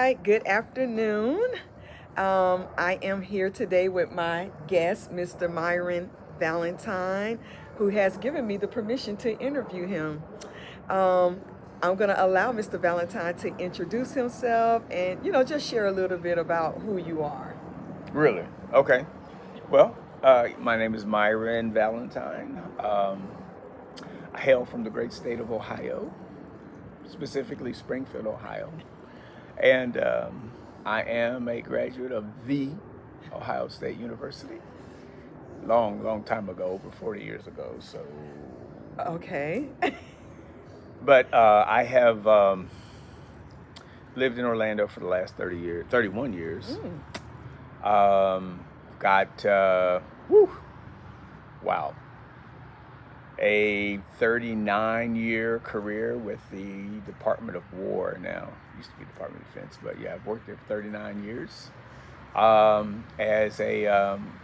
right, good afternoon. I am here today with my guest, Mr. Myron Valentine, who has given me the permission to interview him. Um, I'm going to allow Mr. Valentine to introduce himself and, just share a little bit about who you are. Really? Okay. Well, my name is Myron Valentine. I hail from the great state of Ohio, specifically Springfield, Ohio. And I am a graduate of the Ohio State University. Long, long time ago, over 40 years ago. Okay. But I have lived in Orlando for the last 30 years, 31 years. Mm. Got, wow, a 39-year career with the Department of War now. Used to be Department of Defense, but yeah, I've worked there for 39 years. As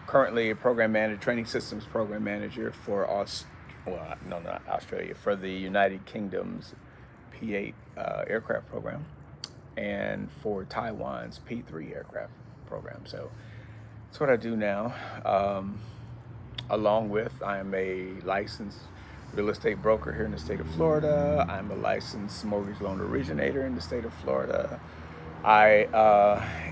currently a program manager, training systems program manager for not Australia, for the United Kingdom's P8 aircraft program, and for Taiwan's P3 aircraft program. So that's what I do now. Along with, I am a licensed real estate broker here in the state of Florida. I'm a licensed mortgage loan originator in the state of Florida. I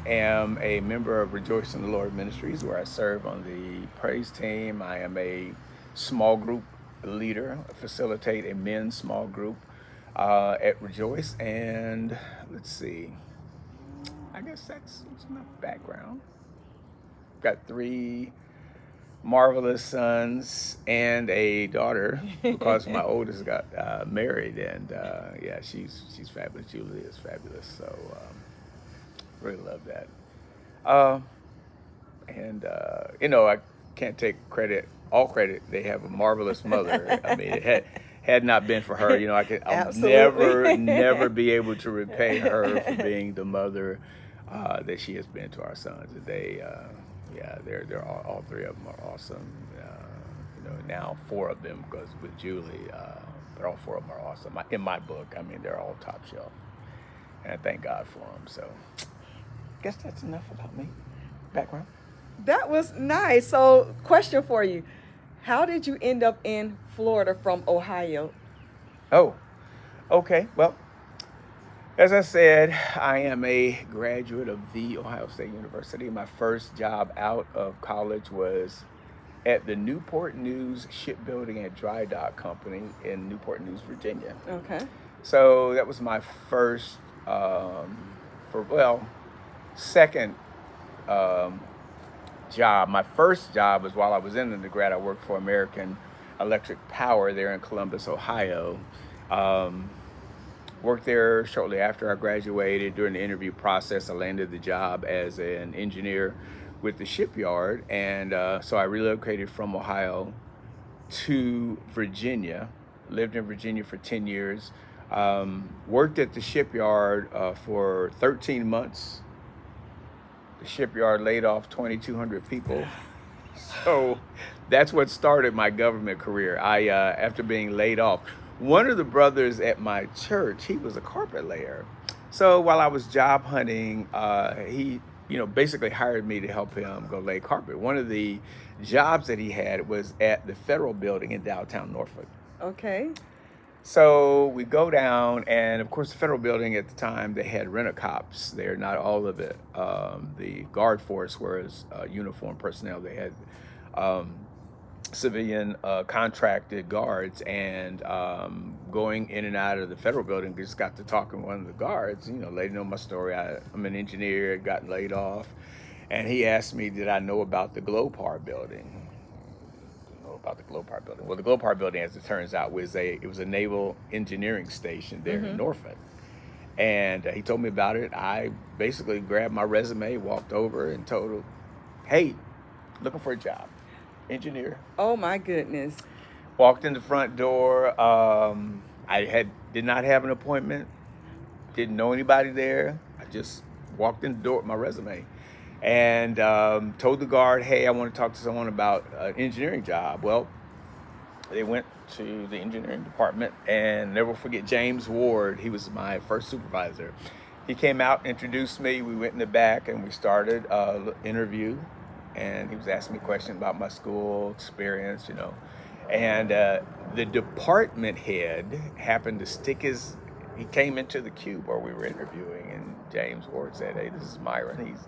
am a member of Rejoice in the Lord Ministries, where I serve on the praise team. I am a small group leader, facilitate a men's small group at Rejoice. And let's see, I guess that's enough background. Got 3 marvelous sons and a daughter, because my oldest got married, and yeah, she's fabulous. Julie is fabulous, so really love that. And I can't take all credit. They have a marvelous mother. I mean, had not been for her, I'll never be able to repay her for being the mother that she has been to our sons. They're all 3 of them are awesome. Now 4 of them, because with Julie, but all 4 of them are awesome. In my book, I mean, they're all top shelf, and I thank God for them. So, I guess that's enough about me. Background. That was nice. So, question for you. How did you end up in Florida from Ohio? Oh, okay. Well, as I said, I am a graduate of the Ohio State University. My first job out of college was at the Newport News Shipbuilding and Dry Dock Company in Newport News, Virginia. Okay. So that was my first, second job. My first job was while I was in undergrad. I worked for American Electric Power there in Columbus, Ohio. Worked there shortly after I graduated. During the interview process, I landed the job as an engineer with the shipyard, and so I relocated from Ohio to Virginia. Lived in Virginia for 10 years. Worked at the shipyard for 13 months. The shipyard laid off 2,200 people. So that's what started my government career. After being laid off, one of the brothers at my church, he was a carpet layer. So while I was job hunting, he, basically hired me to help him go lay carpet. One of the jobs that he had was at the Federal Building in downtown Norfolk. Okay. So we go down, and of course, the Federal Building at the time, they had rent-a-cops there. Not all of it. The guard force was uniformed personnel. They had civilian contracted guards, and going in and out of the Federal Building, just got to talking to one of the guards, letting know my story. I'm an engineer, had gotten laid off, and he asked me, did I know about the Glopar Building? About the Glopar Building. Well, the Glopar Building, as it turns out, was a naval engineering station there in Norfolk. And he told me about it. I basically grabbed my resume, walked over, and told him, hey, looking for a job. Engineer. Oh my goodness. Walked in the front door. I did not have an appointment. Didn't know anybody there. I just walked in the door with my resume, and told the guard, hey, I want to talk to someone about an engineering job. Well, they went to the engineering department, and never forget James Ward. He was my first supervisor. he came out, introduced me. We went in the back and we started interview, and he was asking me questions about my school experience, and the department head happened to stick his. He came into the cube where we were interviewing, and James Ward said, "Hey, this is Myron. He's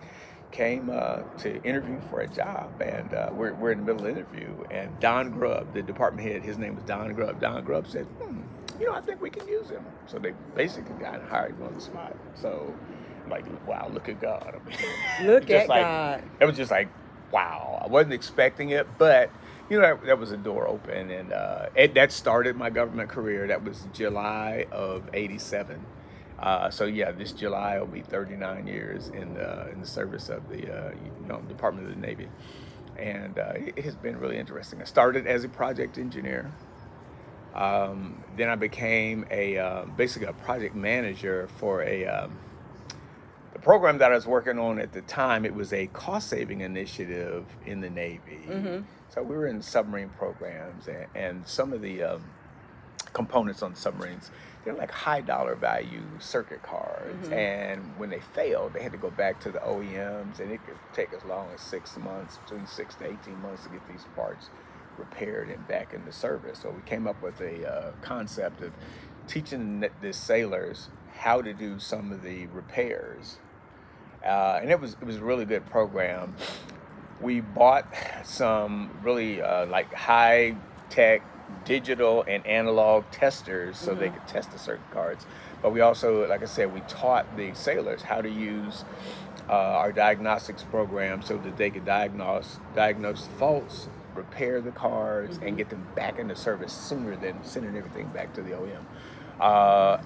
came to interview for a job, and we're in the middle of the interview." And Don Grubb, the department head, his name was Don Grubb. Don Grubb said, I think we can use him. So they basically got hired him on the spot. So, like, wow, look at God. I mean, Look just at like, God. It was just like, wow. I wasn't expecting it, but, that was a door open. And that started my government career. That was July of '87. So, yeah, this July will be 39 years in the service of the Department of the Navy. And it has been really interesting. I started as a project engineer. Then I became basically a project manager for the program that I was working on at the time. It was a cost-saving initiative in the Navy. So we were in submarine programs, and some of the components on submarines, they're like high dollar value circuit cards. And when they failed, they had to go back to the OEMs, and it could take as long as 6 months, between 6 to 18 months to get these parts repaired and back into service. So we came up with a concept of teaching the sailors how to do some of the repairs, and it was a really good program. We bought some really like high tech digital and analog testers so they could test the circuit cards. But we also, like I said, we taught the sailors how to use our diagnostics program so that they could diagnose faults, repair the cards, and get them back into service sooner than sending everything back to the OEM.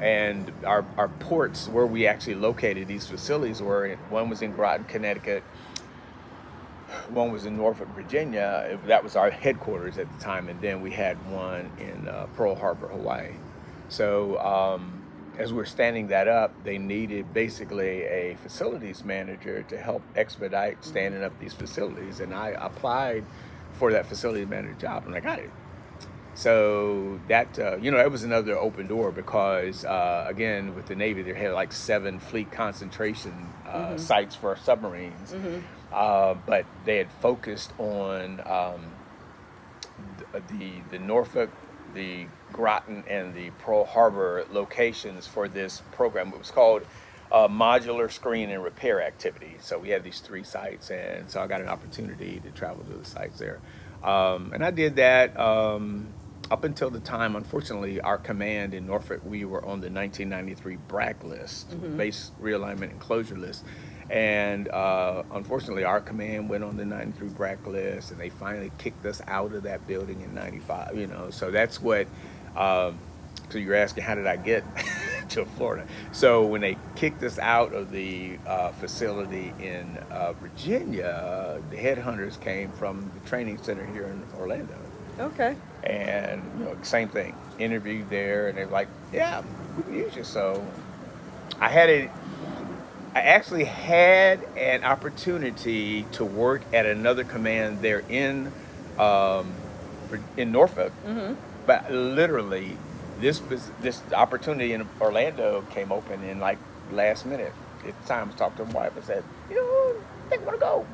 And our ports where we actually located these facilities one was in Groton, Connecticut, one was in Norfolk, Virginia. That was our headquarters at the time, and then we had one in Pearl Harbor, Hawaii. So as we're standing that up, they needed basically a facilities manager to help expedite standing up these facilities, and I applied for that facility manager job, and I got it. So that, it was another open door because, again, with the Navy, they had like 7 fleet concentration sites for submarines. But they had focused on the Norfolk, the Groton, and the Pearl Harbor locations for this program. It was called modular screen and repair activity. So we had these 3 sites, and so I got an opportunity to travel to the sites there. And I did that up until the time, unfortunately, our command in Norfolk, we were on the 1993 BRAC list, base realignment and closure list. And unfortunately, our command went on the 93 BRAC list, and they finally kicked us out of that building in 95, So that's what, so you're asking, how did I get to Florida? So when they kicked us out of the facility in Virginia, the headhunters came from the training center here in Orlando. Okay. And, same thing, interviewed there, and they're like, yeah, we can use you. So I actually had an opportunity to work at another command there in Norfolk, but literally this opportunity in Orlando came open in like last minute. At the time, I was talking to my wife and said, I think I want to go.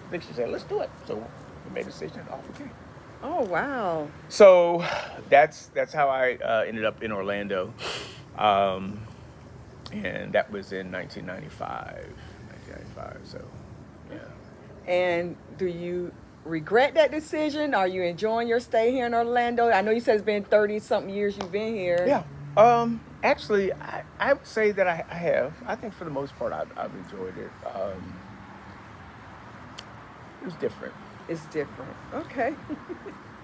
I think she said, let's do it. So we made a decision, off we came. Oh, wow. So that's how I ended up in Orlando. And that was in 1995. So, yeah. And do you regret that decision? Are you enjoying your stay here in Orlando? I know you said it's been 30-something years you've been here. Yeah. Actually, I would say that I have. I think for the most part, I've enjoyed it. It was different. It's different. Okay.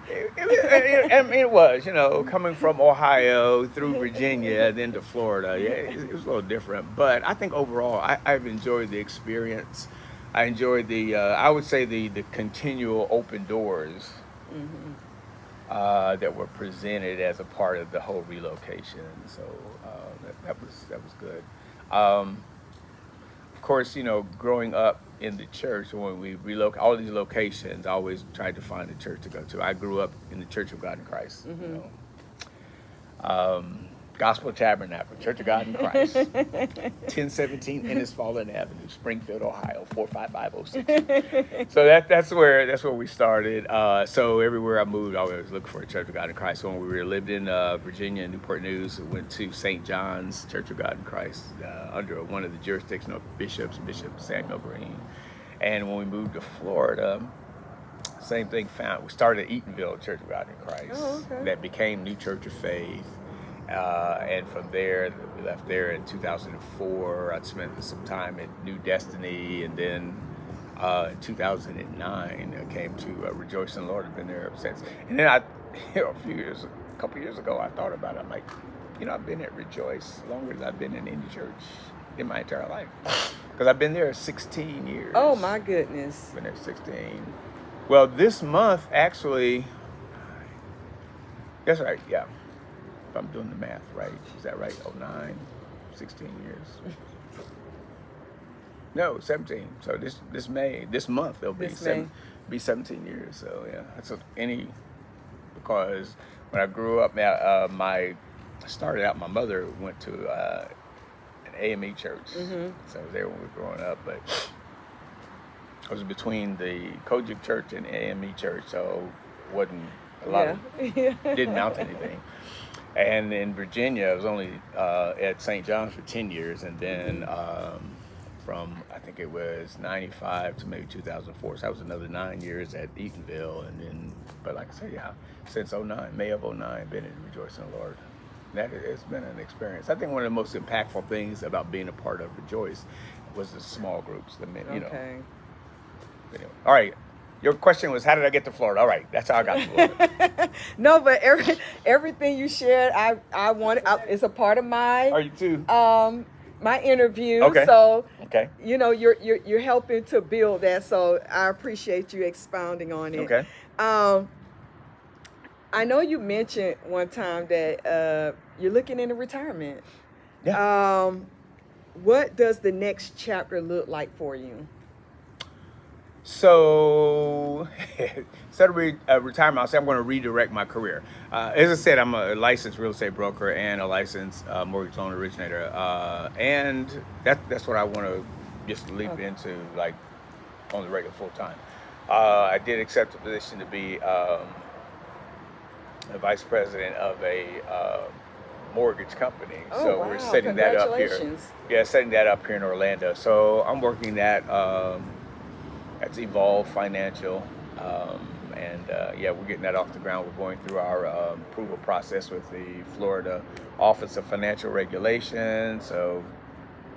It was, coming from Ohio through Virginia, then to Florida. Yeah, it was a little different. But I think overall, I've enjoyed the experience. I enjoyed I would say the continual open doors that were presented as a part of the whole relocation. So that was good. Of course, growing up in the church, when we relocate all these locations, I always tried to find a church to go to. I grew up in the Church of God in Christ. Gospel Tabernacle, Church of God in Christ, 1017 Innisfallen Avenue, Springfield, Ohio, 45506. So that's where we started. So everywhere I moved, I always looked for a Church of God in Christ. So when we lived in Virginia, Newport News, we went to St. John's Church of God in Christ under one of the jurisdictional bishops, Bishop Samuel Green. And when we moved to Florida, same thing. We started at Eatonville Church of God in Christ. Oh, okay. That became New Church of Faith. And from there, we left there in 2004. I'd spent some time at New Destiny, and then in 2009, I came to Rejoice in the Lord. I've been there ever since. And then a couple years ago, I thought about it. I'm like, I've been at Rejoice longer than I've been in any church in my entire life, because I've been there 16 years. Oh my goodness! Been there 16. Well, this month actually. That's right. Yeah. I'm doing the math right. Is that right? 09, 16 years. No, 17. So this month it'll be 17 years. So yeah, because when I grew up, I started out. My mother went to an AME church, so I was there when we were growing up. But I was between the Kojic church and AME church, so it wasn't a lot didn't mount anything. And in Virginia, I was only at St. John's for 10 years, and then from, I think it was 95 to maybe 2004, so that was another 9 years at Eatonville, and then, but like I said, since 09, May of 09, been in Rejoice in the Lord. It's been an experience. I think one of the most impactful things about being a part of Rejoice was the small groups, Okay. Anyway. All right. Your question was, how did I get to Florida? All right, that's how I got to Florida. No, but everything you shared, I wanted. It's a part of my. Are you too? My interview. Okay. So. Okay. You're helping to build that. So I appreciate you expounding on it. Okay. I know you mentioned one time that you're looking into retirement. Yeah. What does the next chapter look like for you? So, instead of retirement, I'll say I'm going to redirect my career. As I said, I'm a licensed real estate broker and a licensed mortgage loan originator. And that's what I want to just leap into, like, on the regular full time. I did accept the position to be a vice president of a mortgage company. Oh, so wow. We're setting that up here. Congratulations. Yeah, setting that up here in Orlando. So I'm working that. That's Evolve Financial, we're getting that off the ground. We're going through our approval process with the Florida Office of Financial Regulation, so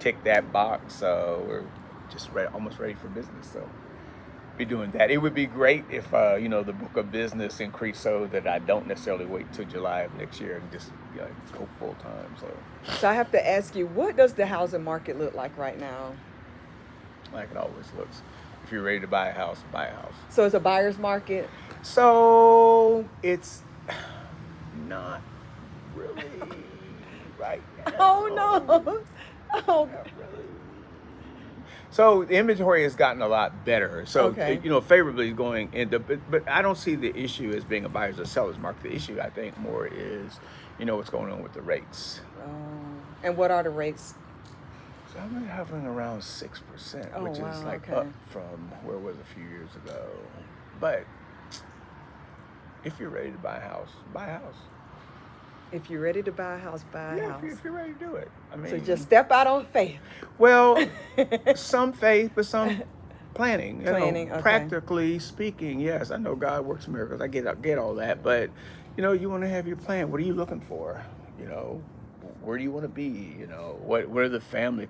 tick that box. We're just almost ready for business, so be doing that. It would be great if the book of business increased so that I don't necessarily wait till July of next year and just go full time. So I have to ask you, what does the housing market look like right now? Like it always looks. If you're ready to buy a house, buy a house. So it's a buyer's market? So it's not really right now. Oh, no. Oh. Not really. So the inventory has gotten a lot better. So, okay. Favorably going into, but I don't see the issue as being a buyer's or seller's market. The issue, I think, more is, what's going on with the rates. And what are the rates? So I've been hovering around 6%, which is up from where it was a few years ago. But if you're ready to buy a house, buy a house. If you're ready to buy a house, buy a house. If you're ready to do it. So just step out on faith. Well, some faith, but some planning. Okay. Practically speaking, yes, I know God works miracles. I get all that, but you want to have your plan. What are you looking for? Where do you want to be? What are the family?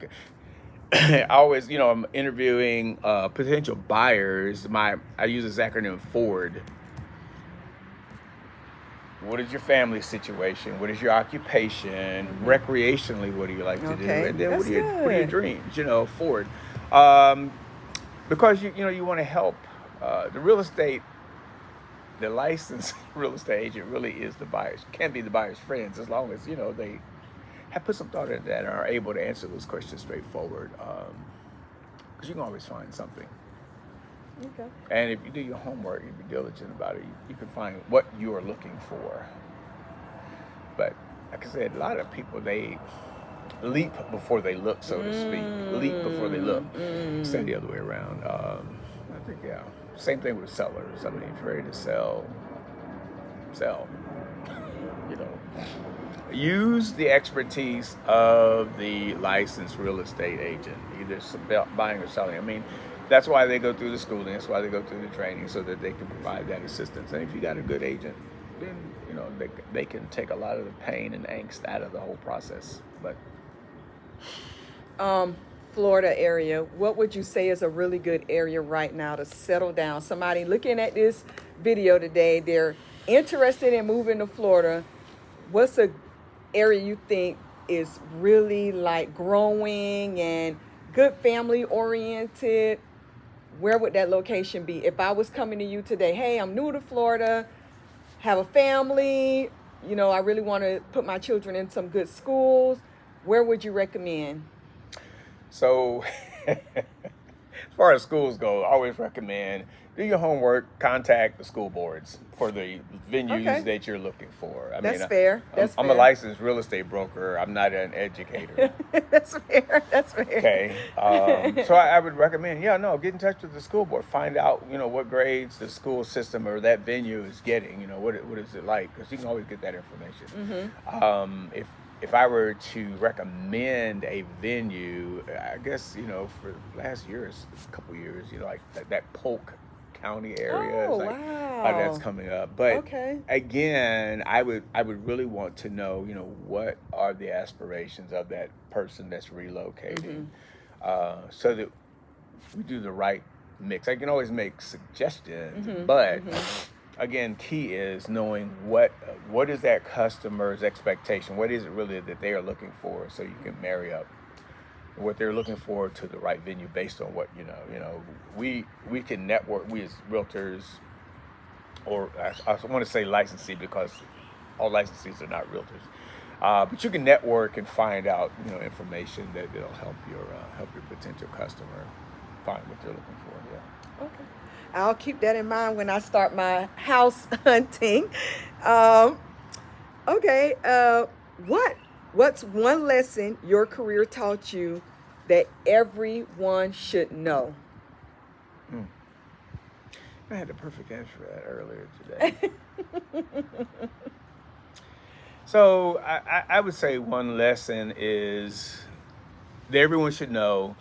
I always, I'm interviewing potential buyers. I use this acronym FORD. What is your family situation? What is your occupation? Recreationally, what do you like to do? And then what are your dreams? FORD. Because you want to help the real estate. The licensed real estate agent really is the buyers. Can be the buyer's friends as long as they have put some thought into that and are able to answer those questions straightforward. Because you can always find something. Okay. And if you do your homework, you be diligent about it, you can find what you are looking for. But like I said, a lot of people, they leap before they look, so to speak. Leap before they look, instead of the other way around. I think, yeah, same thing with sellers. I mean, if you're ready to sell, sell. You know, use the expertise of the licensed real estate agent, either buying or selling. I mean, that's why they go through the schooling. That's why they go through the training, so that they can provide that assistance. And if you got a good agent, then they can take a lot of the pain and angst out of the whole process. But Florida area, what would you say is a really good area right now to settle down? Somebody looking at this video today, they're interested in moving to Florida. What's a area you think is really like growing and good family oriented? Where would that location be? If I was coming to you today, hey, I'm new to Florida, have a family, I really want to put my children in some good schools, where would you recommend? so, as far as schools go, I always recommend do your homework, contact the school boards for the venues that you're looking for. That's fair. I'm a licensed real estate broker. I'm not an educator. That's fair. Okay. So I would recommend, get in touch with the school board. Find out, what grades the school system or that venue is getting. What is it like? Because you can always get that information. If I were to recommend a venue, I guess, for the last years, a couple years, like that Polk County area, that's coming up. But again, I would really want to know, what are the aspirations of that person that's relocating, so that we do the right mix. I can always make suggestions, but again, key is knowing what is that customer's expectation. What is it really that they are looking for, so you can marry up what they're looking for to the right venue based on what we can network. We as realtors, or I want to say licensee, because all licensees are not realtors, but you can network and find out information that will help your potential customer find what they're looking for. Yeah. Okay. I'll keep that in mind when I start my house hunting. What's one lesson your career taught you that everyone should know? I had the perfect answer for that earlier today. So I would say one lesson is that everyone should know,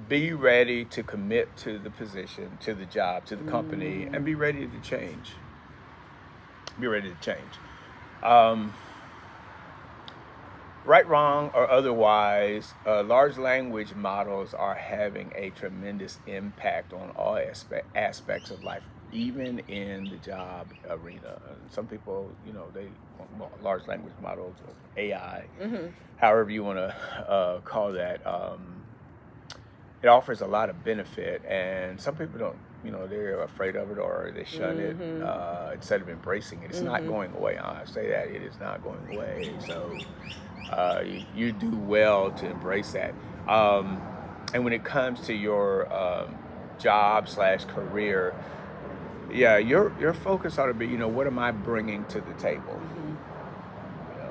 be ready to commit to the position, to the job, to the company, and be ready to change. Be ready to change. Right, wrong, or otherwise, large language models are having a tremendous impact on all aspects of life, even in the job arena. Some people, they want large language models, or AI, however you want to call that. It offers a lot of benefit, and some people don't, they're afraid of it, or they shun it instead of embracing it. It's not going away. I say that it is not going away. So you do well to embrace that. And when it comes to your job / career, your focus ought to be, what am I bringing to the table?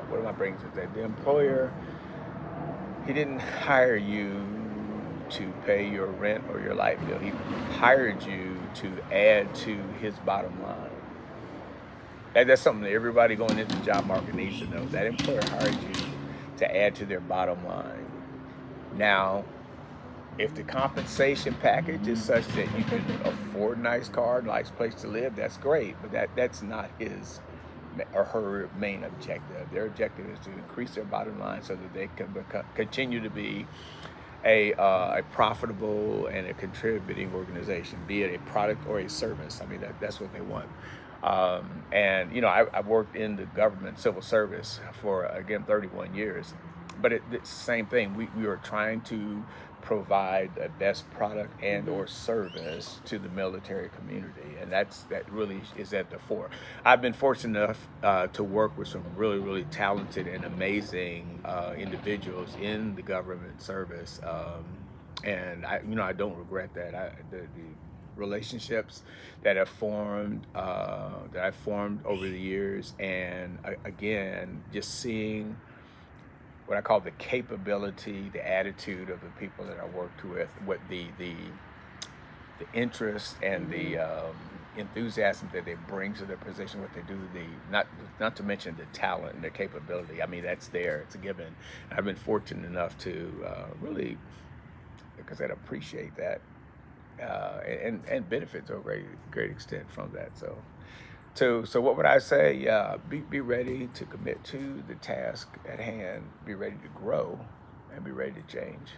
What am I bringing to the table? The employer, he didn't hire you to pay your rent or your light bill. He hired you to add to his bottom line. That's something that everybody going into the job market needs to know. That employer hired you to add to their bottom line. Now, if the compensation package is such that you can afford a nice car, nice place to live, that's great. But that's not his or her main objective. Their objective is to increase their bottom line so that they can continue to be a profitable and a contributing organization, be it a product or a service. I mean, that's what they want. And I've worked in the government civil service for, again, 31 years. But it's the same thing. We are trying to provide the best product and or service to the military community, and that really is at the fore. I've been fortunate enough to work with some really, really talented and amazing individuals in the government service, and I don't regret that. The relationships that have formed, that I've formed over the years, and again, just seeing what I call the capability, the attitude of the people that I worked with, what the interest and the enthusiasm that they bring to their position, what they do, the not to mention the talent and the capability. I mean, that's there; it's a given. I've been fortunate enough to really, like I said, appreciate that and benefit to a great extent from that. So what would I say? Yeah, be ready to commit to the task at hand. Be ready to grow, and be ready to change.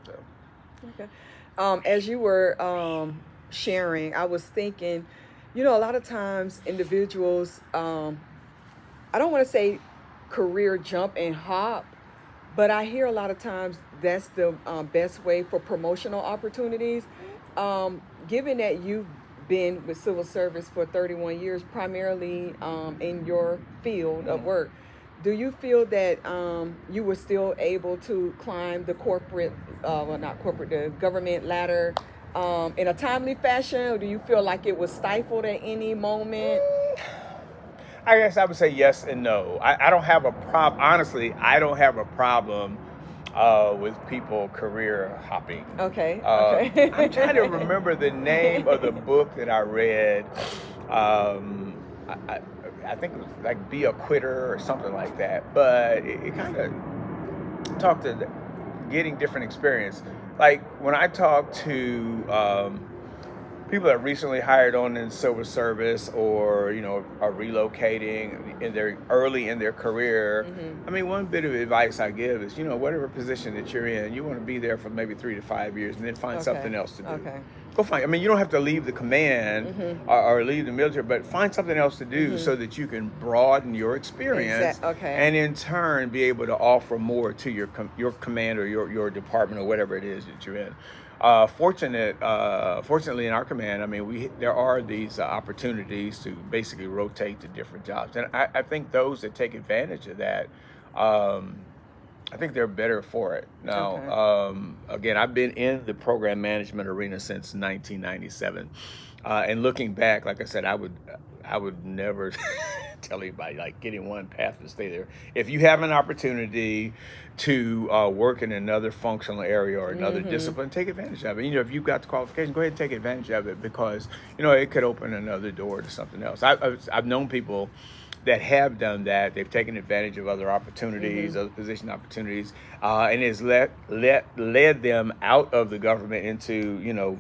So. Okay. As you were sharing, I was thinking, a lot of times individuals, I don't want to say career jump and hop, but I hear a lot of times that's the best way for promotional opportunities. Given that you've been with civil service for 31 years, primarily in your field of work, do you feel that you were still able to climb the corporate, well, not corporate, the government ladder in a timely fashion, or do you feel like it was stifled at any moment? I guess I would say yes and no. I don't have a problem. Honestly, I don't have a problem with people career hopping. Okay, I'm trying to okay. remember the name of the book that I read. I think it was like Be a Quitter or something like that. But it kind of talked to getting different experience. Like when I talk to people that recently hired on in civil service or are relocating in their early in their career, I mean, one bit of advice I give is whatever position that you're in, you want to be there for maybe 3 to 5 years and then find something else to do. Okay. Go find. I mean, you don't have to leave the command or leave the military, but find something else to do so that you can broaden your experience, and in turn be able to offer more to your command or your department or whatever it is that you're in. Fortunately, in our command, I mean, there are these opportunities to basically rotate to different jobs, and I think those that take advantage of that, I think they're better for it. Now, again, I've been in the program management arena since 1997, and looking back, like I said, I would never tell anybody like getting one path to stay there. If you have an opportunity to work in another functional area or another discipline, take advantage of it. If you've got the qualification, go ahead and take advantage of it, because it could open another door to something else. I've known people that have done that. They've taken advantage of other opportunities, other position opportunities, and it's led them out of the government into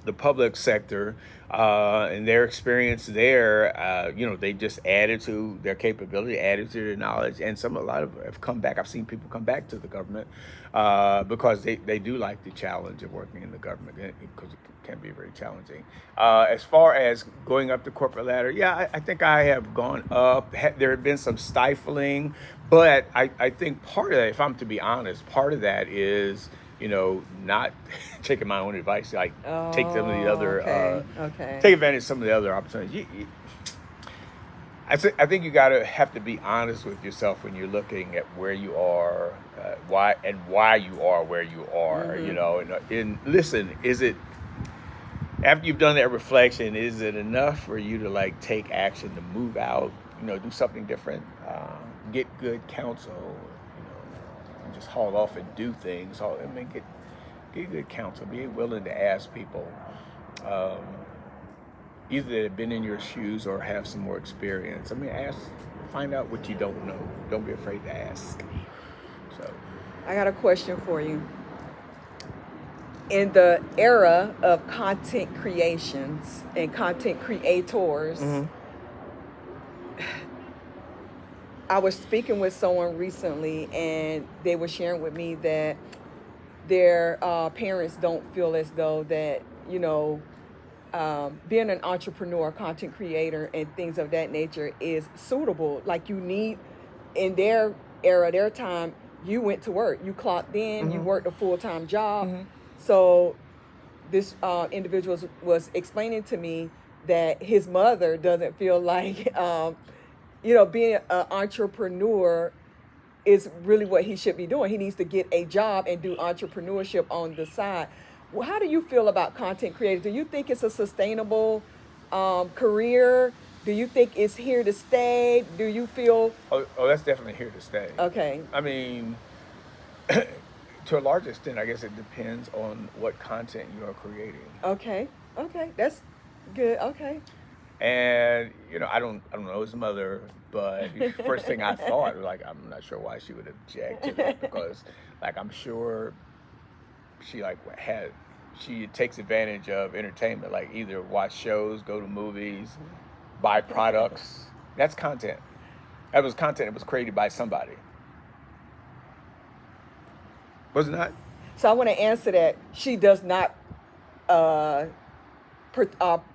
the public sector, and their experience there, they just added to their capability, added to their knowledge, and a lot of have come back. I've seen people come back to the government because they do like the challenge of working in the government, because it can be very challenging. As far as going up the corporate ladder, yeah, I think I have gone up. There have been some stifling, but I think part of that, if I'm to be honest, part of that is not taking my own advice, like take some of the other, take advantage of some of the other opportunities. I think you have to be honest with yourself when you're looking at where you are, why you are where you are. And listen, is it, after you've done that reflection, is it enough for you to take action to move out, do something different, get good counsel, and just haul off and do things? Get good counsel. Be willing to ask people, either that have been in your shoes or have some more experience. Find out what you don't know. Don't be afraid to ask. So, I got a question for you. In the era of content creations and content creators, I was speaking with someone recently, and they were sharing with me that their parents don't feel as though that, being an entrepreneur, content creator, and things of that nature is suitable. Like, you need, in their era, their time, you went to work. You clocked in, you worked a full-time job. So this individual was explaining to me that his mother doesn't feel like, being an entrepreneur is really what he should be doing. He needs to get a job and do entrepreneurship on the side. How do you feel about content creators? Do you think it's a sustainable career? Do you think it's here to stay? Do you feel Oh, that's definitely here to stay. okay? I mean, to a large extent, I guess it depends on what content you are creating. Okay, okay, that's good. Okay. And I don't know his mother, but the first thing I thought, like, I'm not sure why she would object to that, because, like, I'm sure she like had she takes advantage of entertainment, like either watch shows, go to movies, buy products. That's content. That was content that was created by somebody, was it not? So I want to answer that. She does not uh,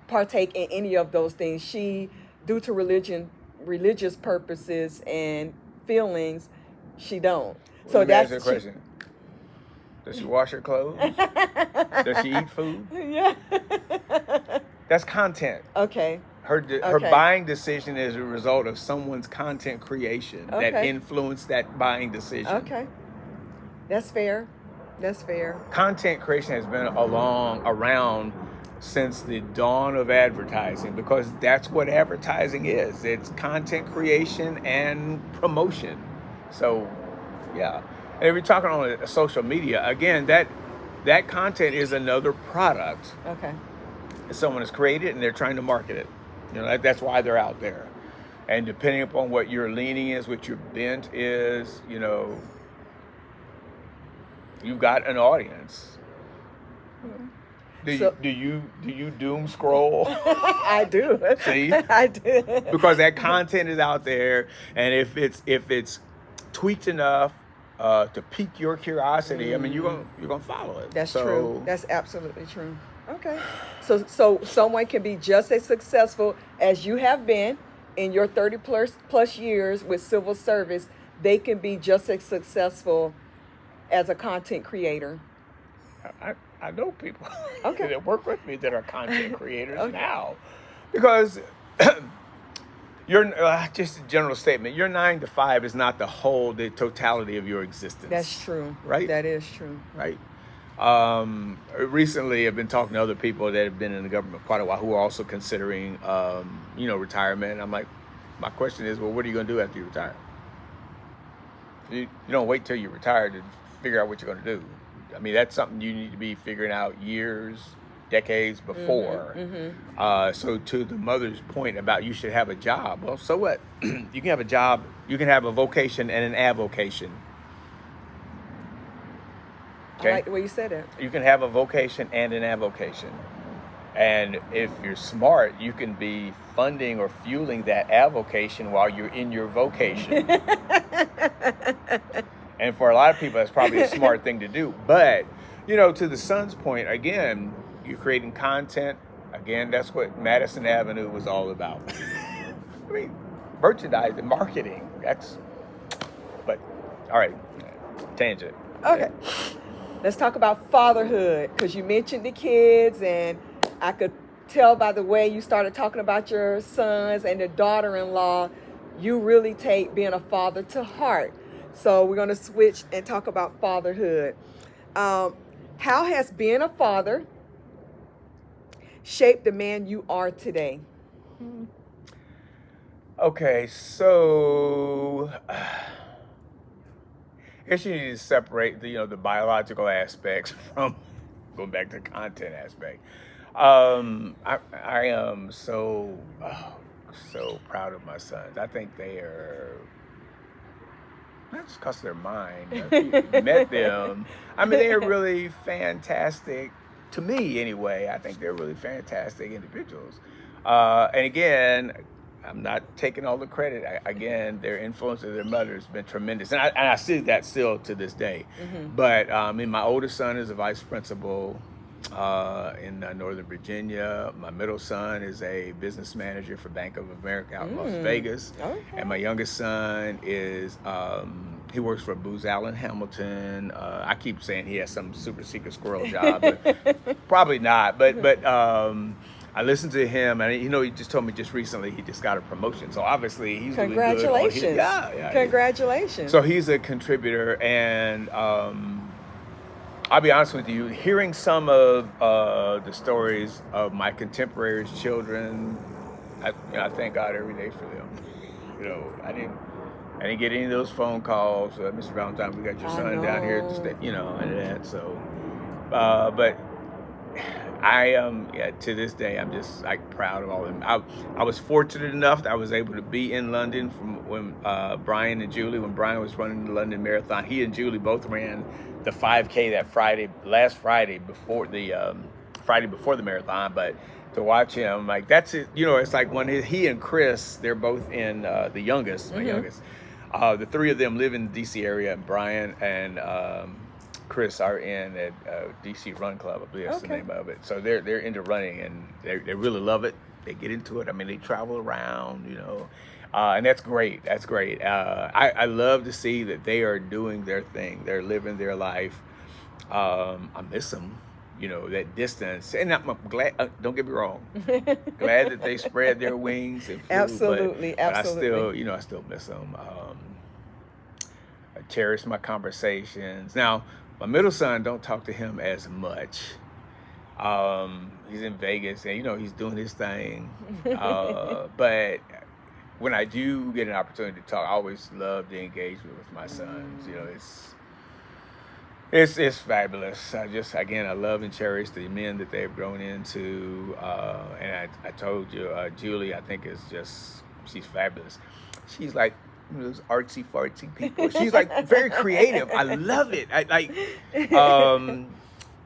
partake in any of those things. She, due to religious purposes and feelings, she don't. Well, So let me ask you a that's question. Does she wash her clothes? Does she eat food? Yeah. That's content. Okay. Her Okay. buying decision is a result of someone's content creation that Okay. influenced that buying decision. Okay. That's fair. That's fair. Content creation has been around since the dawn of advertising, because that's what advertising is. It's content creation and promotion. So, yeah. And if you're talking on social media, again, that content is another product Okay. that someone has created and they're trying to market it. That's why they're out there. And depending upon what your leaning is, what your bent is, you've got an audience. So- Do you doom scroll? I do. See? I do. Because that content is out there, and if it's tweaked enough to pique your curiosity, I mean, you're gonna follow it. That's true. That's absolutely true. Okay. So someone can be just as successful as you have been in your 30 plus years with civil service. They can be just as successful as a content creator. I know people Okay. that work with me that are content creators Okay. now, because you're just a general statement. Your 9 to 5 is not the totality of your existence. That's true. Right? That is true. Right. Recently, I've been talking to other people that have been in the government quite a while who are also considering, retirement. And I'm like, my question is, well, what are you going to do after you retire? You don't wait till you retire to figure out what you're going to do. I mean, that's something you need to be figuring out years, decades before. So to the mother's point about you should have a job, well, so what? You can have a job, you can have a vocation and an avocation. I like the way you said it. You can have a vocation and an avocation. And if you're smart, you can be funding or fueling that avocation while you're in your vocation. And for a lot of people, that's probably a smart thing to do. But, to the son's point, again, you're creating content. Again, that's what Madison Avenue was all about. I mean, merchandising, marketing, but, all right, tangent. Okay. Let's talk about fatherhood, because you mentioned the kids, and I could tell by the way you started talking about your sons and the daughter-in-law, you really take being a father to heart. So we're going to switch and talk about fatherhood. How has being a father shaped the man you are today? Okay, so I guess you need to separate the biological aspects from going back to the content aspect. I am so proud of my sons. I think they are, not just because they're mine. If you met them, I mean, they are really fantastic to me anyway. I think they're really fantastic individuals. And again, I'm not taking all the credit. Again, their influence of their mother has been tremendous. And I see that still to this day. But my oldest son is a vice principal in Northern Virginia. My middle son is a business manager for Bank of America out in Las Vegas. Okay. And my youngest son is, he works for Booz Allen Hamilton. I keep saying he has some super secret squirrel job, but probably not. But I listened to him, and he just told me just recently he just got a promotion. So obviously he's doing good. Congratulations. Yeah. Congratulations. So he's a contributor, and I'll be honest with you, hearing some of the stories of my contemporaries' children, I thank God every day for them. I didn't get any of those phone calls. Mr. Valentine, we got your I son down here, know. and that. So, but I yeah, to this day, I'm just like proud of all of them. I was fortunate enough that I was able to be in London from when Brian and Julie, when Brian was running the London Marathon. He and Julie both ran the 5K last Friday before the marathon. But to watch him, like that's it. It's like when he and Chris, they're both in the youngest, my youngest. The three of them live in the D.C. area, and Brian and Chris are in at DC Run Club, I believe that's the name of it. So they're into running, and they really love it. They get into it. I mean, they travel around, and that's great. That's great. I love to see that they are doing their thing. They're living their life. I miss them, that distance. And I'm glad. Don't get me wrong. Glad that they spread their wings and flew. Absolutely, but absolutely. I still miss them. I cherish my conversations. Now, my middle son, don't talk to him as much. He's in Vegas and he's doing his thing. But when I do get an opportunity to talk, I always love the engagement with my sons. It's fabulous. I love and cherish the men that they've grown into. And I told you, Julie, I think she's fabulous. She's like those artsy fartsy people. She's like very creative. I love it.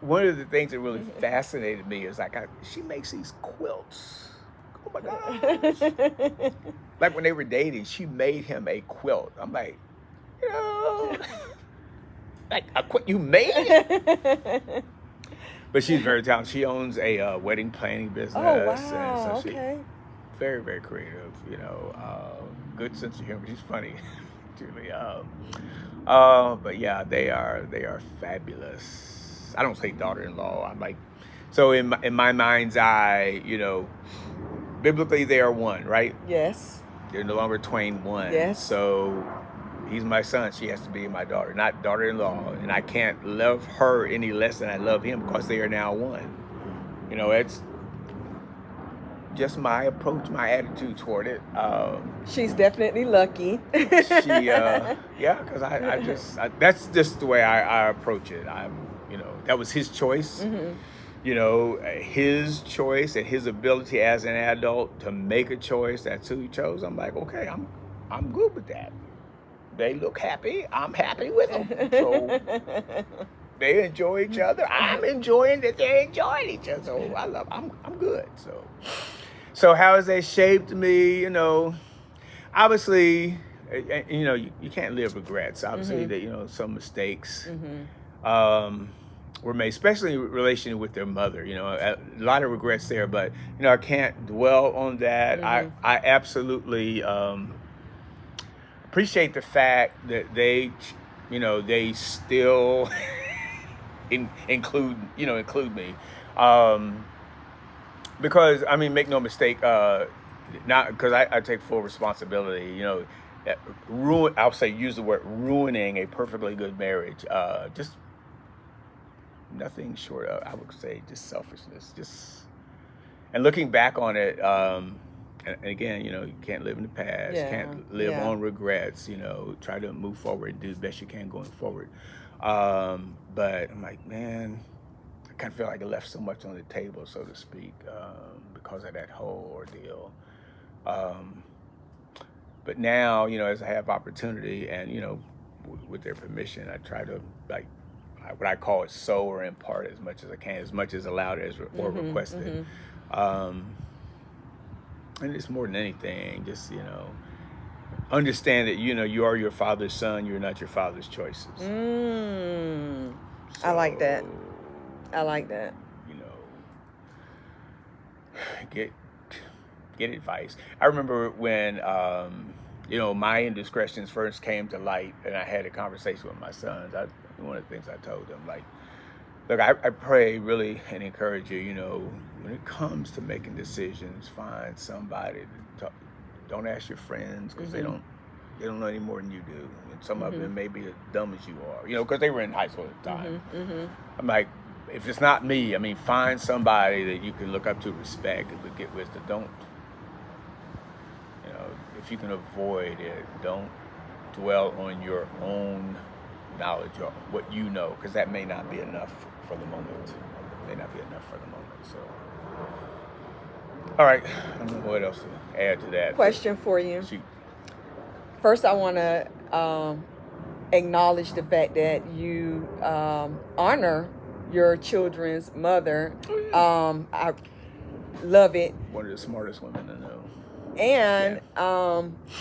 One of the things that really fascinated me is she makes these quilts. Oh my gosh. Like when they were dating, she made him a quilt. I'm like, like a quilt you made it? But she's very talented. She owns a wedding planning business. Oh, wow. And so Okay. very, very creative, good sense of humor. She's funny, Julie. But yeah, they are fabulous. I don't say daughter-in-law. I'm like, so in my mind's eye, biblically they are one, right? Yes. They're no longer twain one. Yes. So he's my son. She has to be my daughter, not daughter-in-law. And I can't love her any less than I love him because they are now one. It's just my approach, my attitude toward it. She's definitely lucky. Yeah, because that's just the way I approach it. That was his choice. His choice and his ability as an adult to make a choice. That's who he chose. I'm like, okay, I'm good with that. They look happy. I'm happy with them. So they enjoy each other. I'm enjoying that they're enjoying each other. So I'm good. So how has that shaped me? Obviously, you can't live regrets. Obviously, that some mistakes were made, especially in relation with their mother. A lot of regrets there, but I can't dwell on that. I absolutely appreciate the fact that they still include me. Because make no mistake, not because I take full responsibility. I'll say use the word ruining a perfectly good marriage. Just nothing short of, I would say, just selfishness. And looking back on it, and again, you can't live in the past. Yeah, Can't live yeah. on regrets. Try to move forward and do the best you can going forward. But I'm like, man, I kind of feel like I left so much on the table, so to speak, because of that whole ordeal. But now, as I have opportunity and, with their permission, I try to, what I call it, sow or impart as much as I can, as much as allowed or requested. And it's more than anything, just, understand that, you are your father's son, you're not your father's choices. I like that. I like that. Get advice. I remember when my indiscretions first came to light, and I had a conversation with my sons. One of the things I told them, look, I pray really and encourage you. When it comes to making decisions, find somebody to talk. Don't ask your friends because they don't they don't know any more than you do, and some of Mm-hmm. them may be as dumb as you are, because they were in high school at the time. Mm-hmm. Mm-hmm. I'm like, if it's not me, I mean, find somebody that you can look up to, respect, and get wisdom. Don't, if you can avoid it, don't dwell on your own knowledge or what you know, because that may not be enough for the moment. May not be enough for the moment. So, all right, I don't know what else to add to that. Question for you. Shoot. First, I want to acknowledge the fact that you honor your children's mother. I love it. One of the smartest women I know. And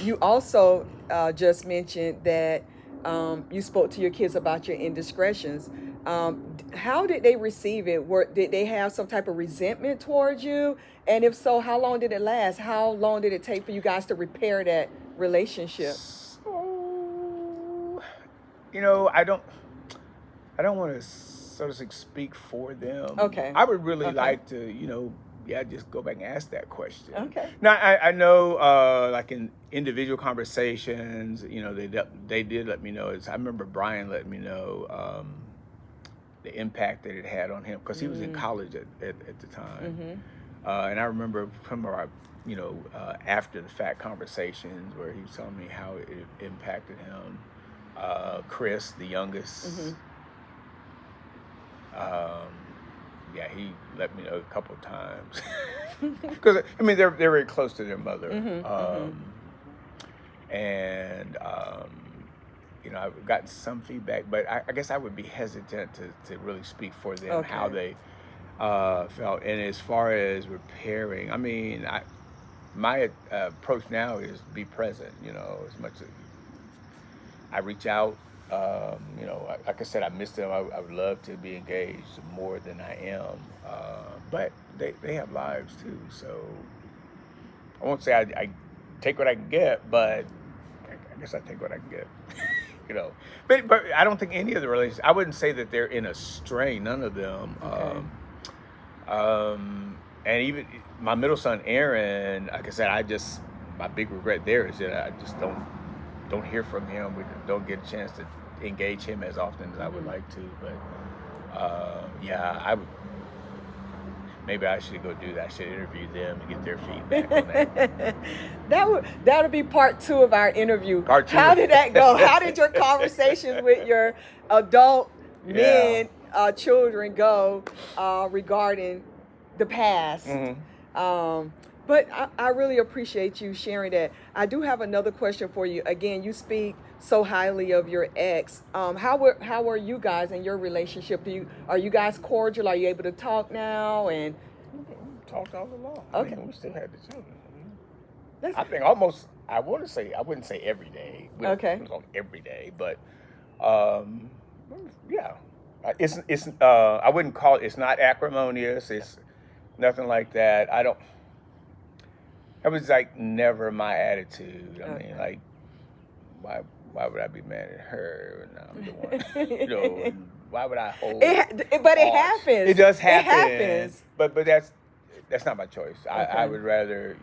you also just mentioned that you spoke to your kids about your indiscretions. How did they receive it? Did they have some type of resentment towards you? And if so, how long did it last? How long did it take for you guys to repair that relationship? So, I don't want to, so to speak for them. Okay. I would really like to, just go back and ask that question. Okay. Now, I know, like in individual conversations, they did let me know. I remember Brian letting me know the impact that it had on him, because he was in college at the time. And I remember from our, after the fact conversations where he was telling me how it impacted him. Chris, the youngest, he let me know a couple of times, because they're very close to their mother, and I've gotten some feedback, but I guess I would be hesitant to really speak for them how they felt. And as far as repairing, my approach now is be present. As much as I reach out. Like I said, I miss them. I would love to be engaged more than I am. But they have lives too. So I won't say I take what I can get, but I guess I take what I can get. But I don't think any of the relationships, I wouldn't say that they're in a strain. None of them. And even my middle son, Aaron, like I said, my big regret there is that I just don't hear from him. We don't get a chance to engage him as often as I would like to. But maybe I should go do that. I should interview them and get their feedback on that. that would be part 2 of our interview. Part 2. How did that go? How did your conversations with your adult men, children go regarding the past? But I really appreciate you sharing that. I do have another question for you. Again, you speak so highly of your ex. How are you guys in your relationship? Are you guys cordial? Are you able to talk now? And we talked all along. Okay. We still had the children. I think almost. I wouldn't say every day. We don't talk every day, but yeah. It's I wouldn't call it. It's not acrimonious. It's nothing like that. That was like never my attitude. Why would I be mad at her? No, I'm the one. Why would I hold? But it happens. It does happen. It happens. But that's not my choice. I would rather,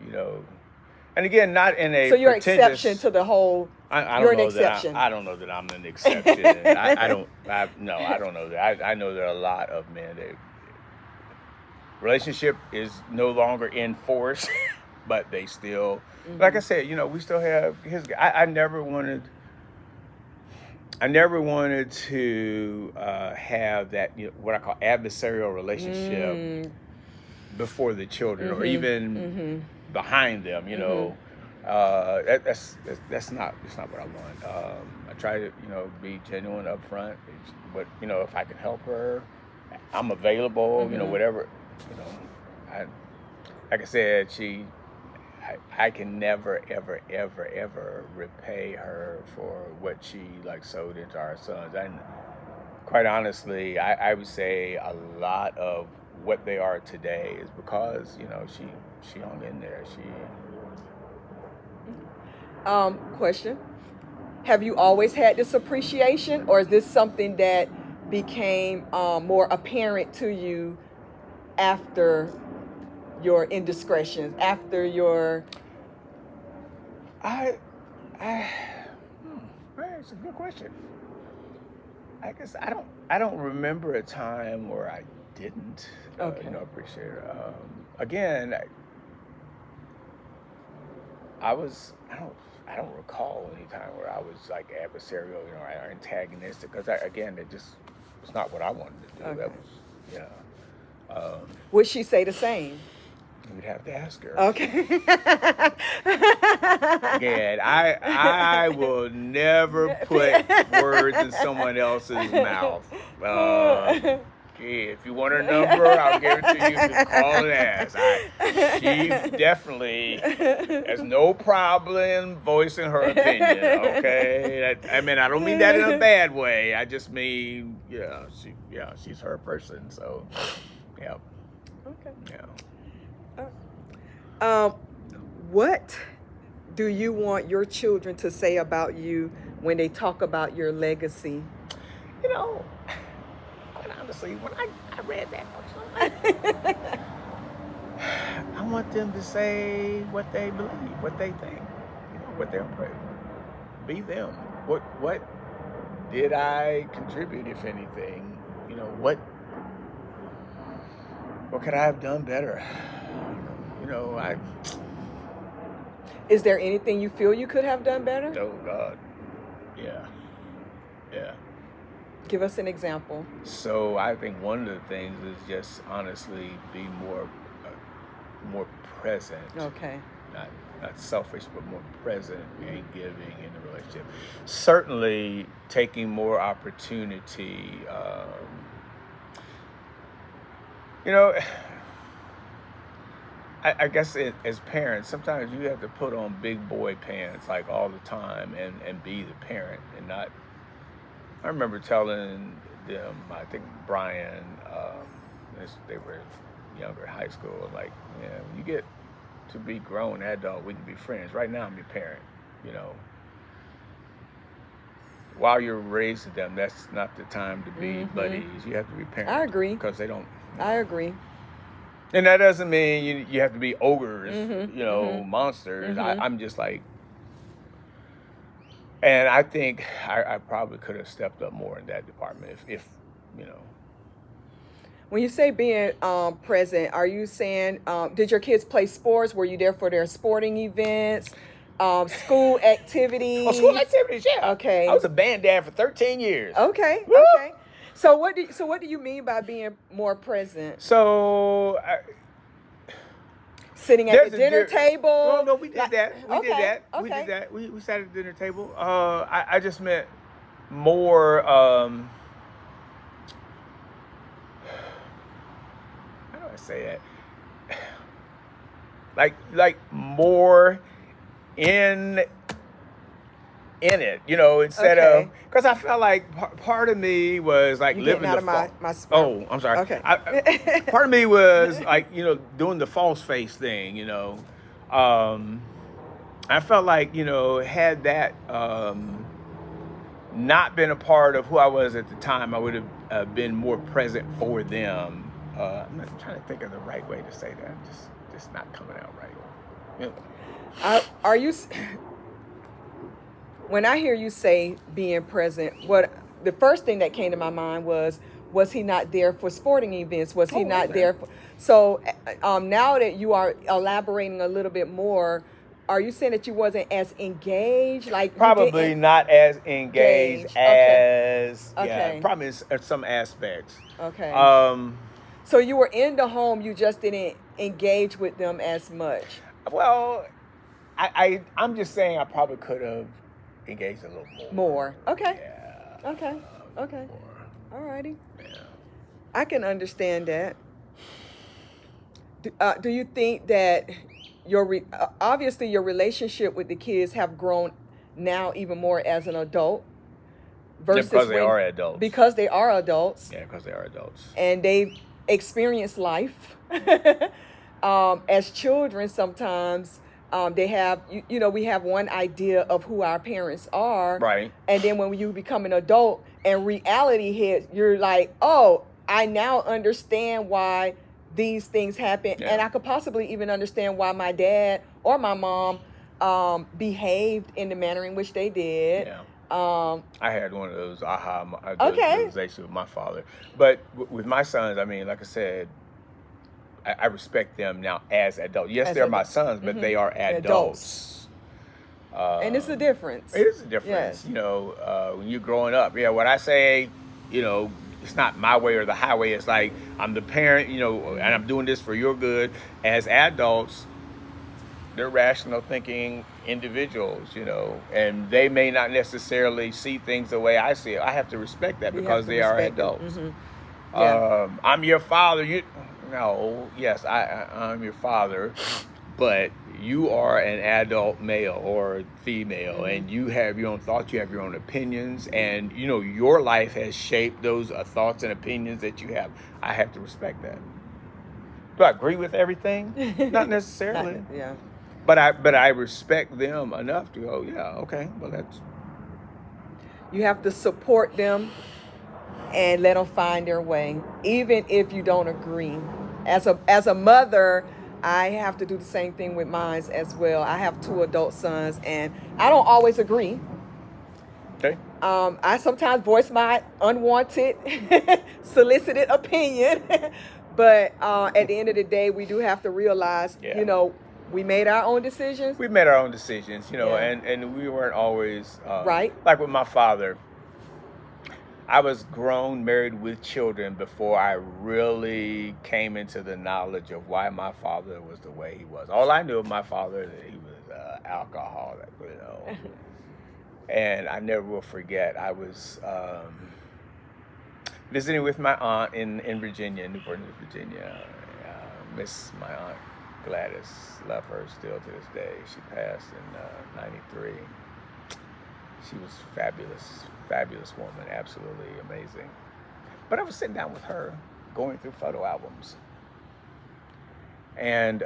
and again, not in a. So you're an exception to the whole. You're an exception. I don't know that I'm an exception. I don't know that. I know there are a lot of men that relationship is no longer in force. But they still, like I said, we still have his. I never wanted to have that what I call adversarial relationship before the children, or even behind them. That's not what I want. I try to be genuine upfront. But if I can help her, I'm available. Whatever. Like I said, I can never, ever, ever, ever repay her for what she sowed into our sons. And quite honestly, I would say a lot of what they are today is because she hung in there. Question: have you always had this appreciation, or is this something that became more apparent to you after your indiscretions, after your That's a good question. I guess I don't remember a time where I didn't Okay. appreciate it. Again, I don't recall any time where I was like adversarial, or antagonistic, because again, it just was not what I wanted to do. Okay. That was, yeah. Would she say the same? You'd have to ask her. Okay. Again, I will never put words in someone else's mouth. If you want her number, I'll give it to you. You can call and ask. She definitely has no problem voicing her opinion. Okay, I mean, I don't mean that in a bad way. I just mean, she's her person. So, yeah. Okay. Yeah. What do you want your children to say about you when they talk about your legacy? Quite honestly, when I read that question, I want them to say what they believe, what they think, what they're afraid of. Be them. What did I contribute, if anything? What could I have done better? Is there anything you feel you could have done better? Oh God, yeah. Give us an example. So I think one of the things is just honestly be more present. Okay. Not selfish, but more present and giving in the relationship. Certainly taking more opportunity. I guess as parents, sometimes you have to put on big boy pants like all the time and be the parent and not. I remember telling them, I think Brian, they were younger, high school, like, when you get to be grown adult, we can be friends. Right now, I'm your parent, While you're raising them, that's not the time to be buddies. You have to be parents. I agree. Because they don't. I agree. And that doesn't mean you have to be ogres, monsters. I'm just like, and I think I probably could have stepped up more in that department if. When you say being present, are you saying, did your kids play sports? Were you there for their sporting events, school activities? Oh, school activities, yeah. Okay. I was a band dad for 13 years. Okay. Woo! Okay. So what do you mean by being more present? So sitting at the dinner table? No, we did that. We did that. Okay. We did that. We sat at the dinner table. I just meant more. How do I say that? Like more in it, instead of, because I felt like part of me was like living out the of my oh, I'm sorry. Okay. Part of me was like, doing the false face thing, I felt like, had that not been a part of who I was at the time, I would have been more present for them. I'm not trying to think of the right way to say that. Just not coming out right. Are you? When I hear you say being present, the first thing that came to my mind was he not there for sporting events? Was he not there for? So now that you are elaborating a little bit more, are you saying that you wasn't as engaged? Like probably not as engaged as probably in some aspects. Okay. So you were in the home, you just didn't engage with them as much. Well, I'm just saying I probably could have engaged a little more. Okay. Yeah. Okay. All righty. Yeah. I can understand that. Do you think that obviously your relationship with the kids have grown now even more as an adult? Because they are adults. Because they are adults. Yeah, because they are adults. And they experience life. As children, sometimes they have, we have one idea of who our parents are. Right. And then when you become an adult and reality hits, you're like, oh, I now understand why these things happen. Yeah. And I could possibly even understand why my dad or my mom behaved in the manner in which they did. Yeah. I had one of those Okay. realizations with my father. But with my sons, I mean, like I said, I respect them now as adults. Yes, As they're my adults. sons, but they are Adults. adults. And it's a Um, difference. it is a difference, Yes. when you're growing up. Yeah, what I say, it's not my way or the highway. It's like I'm the parent, and I'm doing this for your good. As adults, they're rational thinking individuals, and they may not necessarily see things the way I see it. I have to respect that We have because to they are respect it. adults. Yeah. I'm your father. No, yes, I'm your father, but you are an adult male or female, and you have your own thoughts, you have your own opinions, and your life has shaped those thoughts and opinions that you have. I have to respect that. Do I agree with everything? Not necessarily. Yeah. But I respect them enough to go, yeah, okay, well that's. You have to support them and let them find their way, even if you don't agree. As a mother, I have to do the same thing with mine as well. I have 2 adult sons, and I don't always agree. Okay. I sometimes voice my unwanted, solicited opinion, but at the end of the day, we do have to realize, Yeah. We made our own decisions. We made our own decisions, Yeah. and we weren't always Right. like with my father. I was grown, married with children before I really came into the knowledge of why my father was the way he was. All I knew of my father that he was alcoholic, and I never will forget. I was visiting with my aunt in Virginia, Newport News, Virginia. Miss my aunt Gladys, love her still to this day. She passed in '93. She was fabulous woman, absolutely amazing. But I was sitting down with her, going through photo albums, and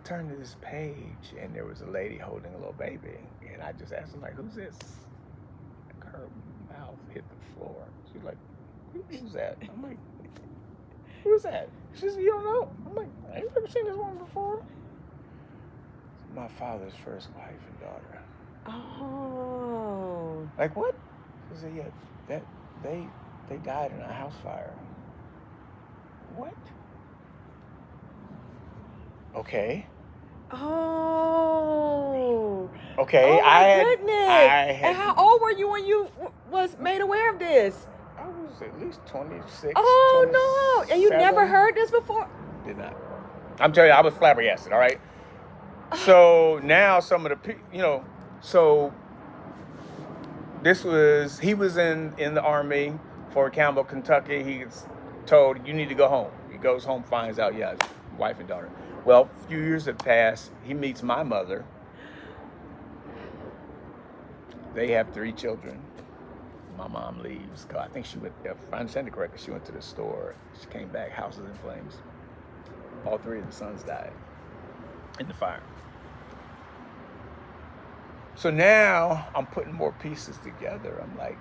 turned to this page, and there was a lady holding a little baby, and I just asked her, like, "Who's this?" Like, her mouth hit the floor. She's like, "Who's that?" I'm like, "Who's that?" She said, "You don't know?" I'm like, "Have you ever seen this woman before?" My father's first wife and daughter. Oh. Like, what? She said, "Yeah, that they died in a house fire." What? Okay. Oh. Okay. Oh my goodness. And had. how old were you when you was made aware of this? I was at least 26. Oh no! And you never heard this before? Did not. I'm telling you, I was flabbergasted. All right. So now some of the so he was in the Army, Fort Campbell, Kentucky. He gets told, "You need to go home." He goes home, finds out, yeah, his wife and daughter. Well, a few years have passed. He meets my mother. They have 3 children. My mom leaves. I think she went, if I understand it correctly, she went to the store. She came back, houses in flames. All 3 of the sons died in the fire. So now I'm putting more pieces together. I'm like,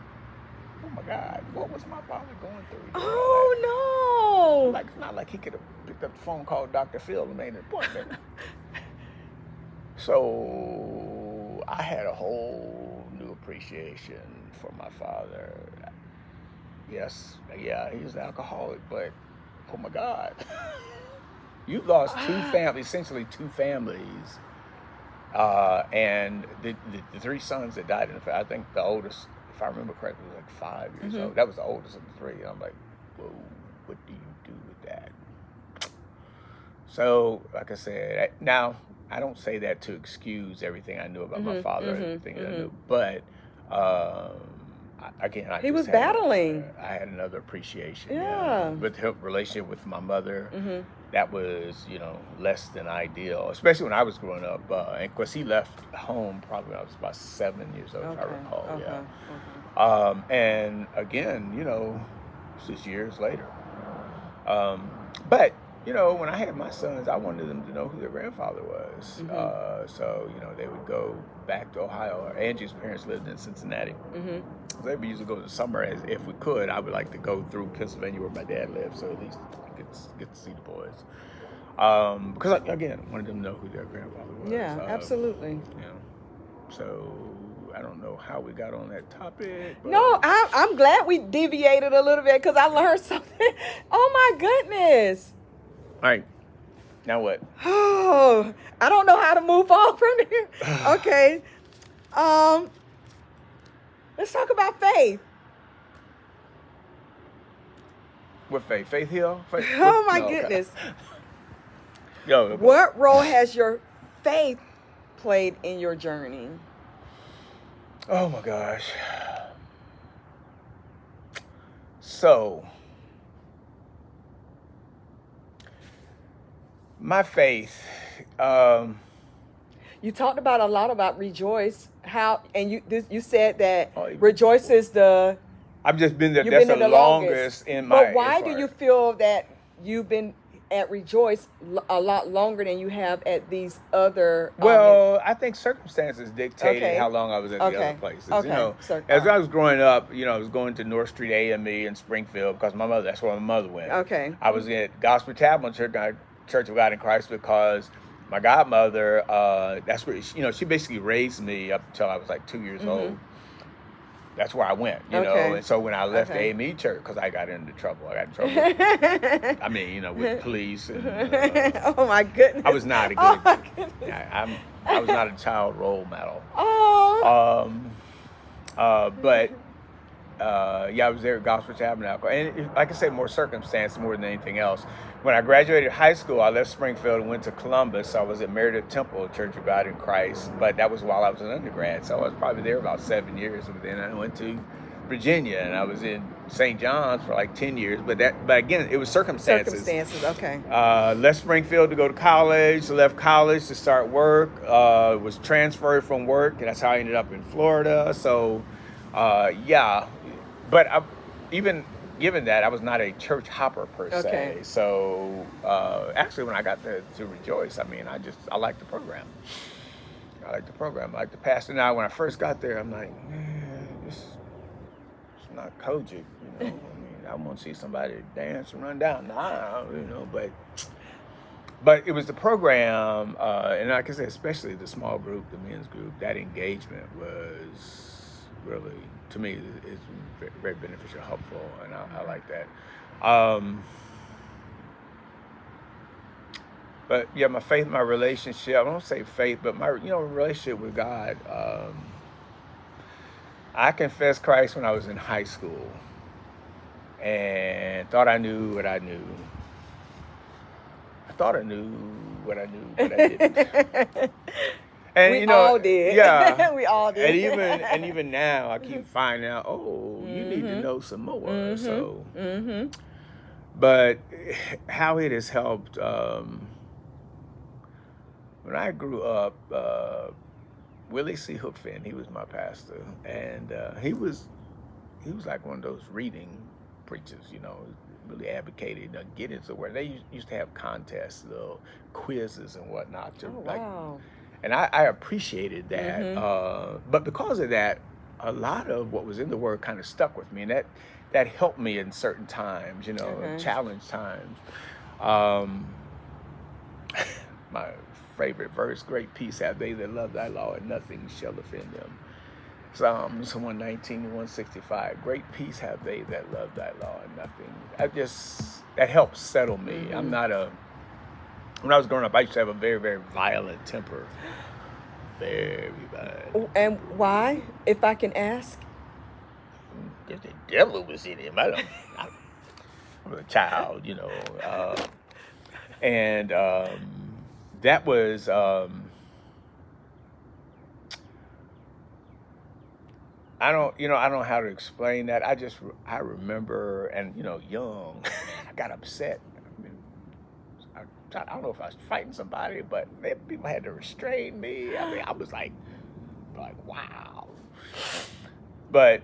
oh my God, what was my father going through? Oh no! Like, it's not like he could have picked up the phone, called Dr. Phil, and made an appointment. So I had a whole new appreciation for my father. Yes, yeah, he was an alcoholic, but oh my God, you lost 2 families, essentially 2 families. And the 3 sons that died in the fire, I think the oldest, if I remember correctly, was like 5 years old. That was the oldest of the 3. And I'm like, whoa, what do you do with that? So, like I said, now I don't say that to excuse everything I knew about my father and everything that I knew, but again, he was battling. I had another appreciation. Yeah. With the relationship with my mother, that was, less than ideal, especially when I was growing up. And of course, he left home probably when I was about 7 years old, if I recall. Yeah. And again, this is years later. But when I had my sons, I wanted them to know who their grandfather was. So, they would go back to Ohio. Angie's parents lived in Cincinnati. They would usually go to the summer, if we could. I would like to go through Pennsylvania where my dad lived, so at least I could get to see the boys. Because, again, I wanted them to know who their grandfather was. Yeah, absolutely. So I don't know how we got on that topic. But... No, I'm glad we deviated a little bit because I learned something. Oh my goodness. All right. Now what? Oh, I don't know how to move on from here. Okay. Let's talk about faith. What faith? Faith Hill? Oh my goodness. Yo, what role has your faith played in your journey? Oh my gosh. So, my faith. You talked about a lot about rejoice. How and you said that Oh, rejoice is the. I've just been there. You've That's been the there longest in my. But why do you feel that you've been at Rejoice a lot longer than you have at these other? Well, I think circumstances dictated Okay. how long I was at the other places. Okay. You know, as I was growing up, you know, I was going to North Street AME in Springfield because that's where my mother went. Okay. I was at Gospel Tabernacle Church of God in Christ because my godmother, that's where she basically raised me up until I was like 2 years old. That's where I went, you know. And so when I left the AME church, because I got into trouble. I got in trouble. I mean, with the police. And, oh my goodness! I was not a good. Oh my goodness. I was not a child role model. Oh. But I was there at Gospel Tabernacle, and like I said, more circumstance more than anything else. When I graduated high school, I left Springfield and went to Columbus. I was at Meredith Temple Church of God in Christ, but that was while I was an undergrad, so I was probably there about 7 years. And then I went to Virginia, and I was in St. John's for like 10 years. But again, it was circumstances. Okay. Left Springfield to go to college. Left college to start work. Was transferred from work, and that's how I ended up in Florida. So, but even given that, I was not a church hopper per se. So actually, when I got to Rejoice, I mean, I liked the program. I liked the pastor. Now, when I first got there, I'm like, man, it's not Kojic, you know. I mean, I want to see somebody dance and run down. Nah, But it was the program, and like I said, especially the small group, the men's group, that engagement was really, to me, is very, very beneficial, helpful, and I like that. But yeah, my faith, my relationship, I don't say faith, but my relationship with God. I confessed Christ when I was in high school and thought I knew what I knew. I thought I knew what I knew, but I didn't. And we all did. Yeah. We all did. And even now I keep finding out, you need to know some more. So but how it has helped, when I grew up, Willie C. Hookfin, he was my pastor, and he was like one of those reading preachers, really advocated get into the word. They used to have contests, little quizzes and whatnot. Wow. And I appreciated that, but because of that, a lot of what was in the word kind of stuck with me, and that helped me in certain times, challenge times. My favorite verse, great peace have they that love thy law, and nothing shall offend them. Psalms 119 and 165, great peace have they that love thy law, and nothing. That helps settle me. I'm not when I was growing up, I used to have a very, very violent temper. Very bad. And why, if I can ask? If the devil was in him, I'm a child, and that was, I don't know how to explain that. I remember, and young, I got upset. I don't know if I was fighting somebody, but people had to restrain me. I mean, I was like, wow. But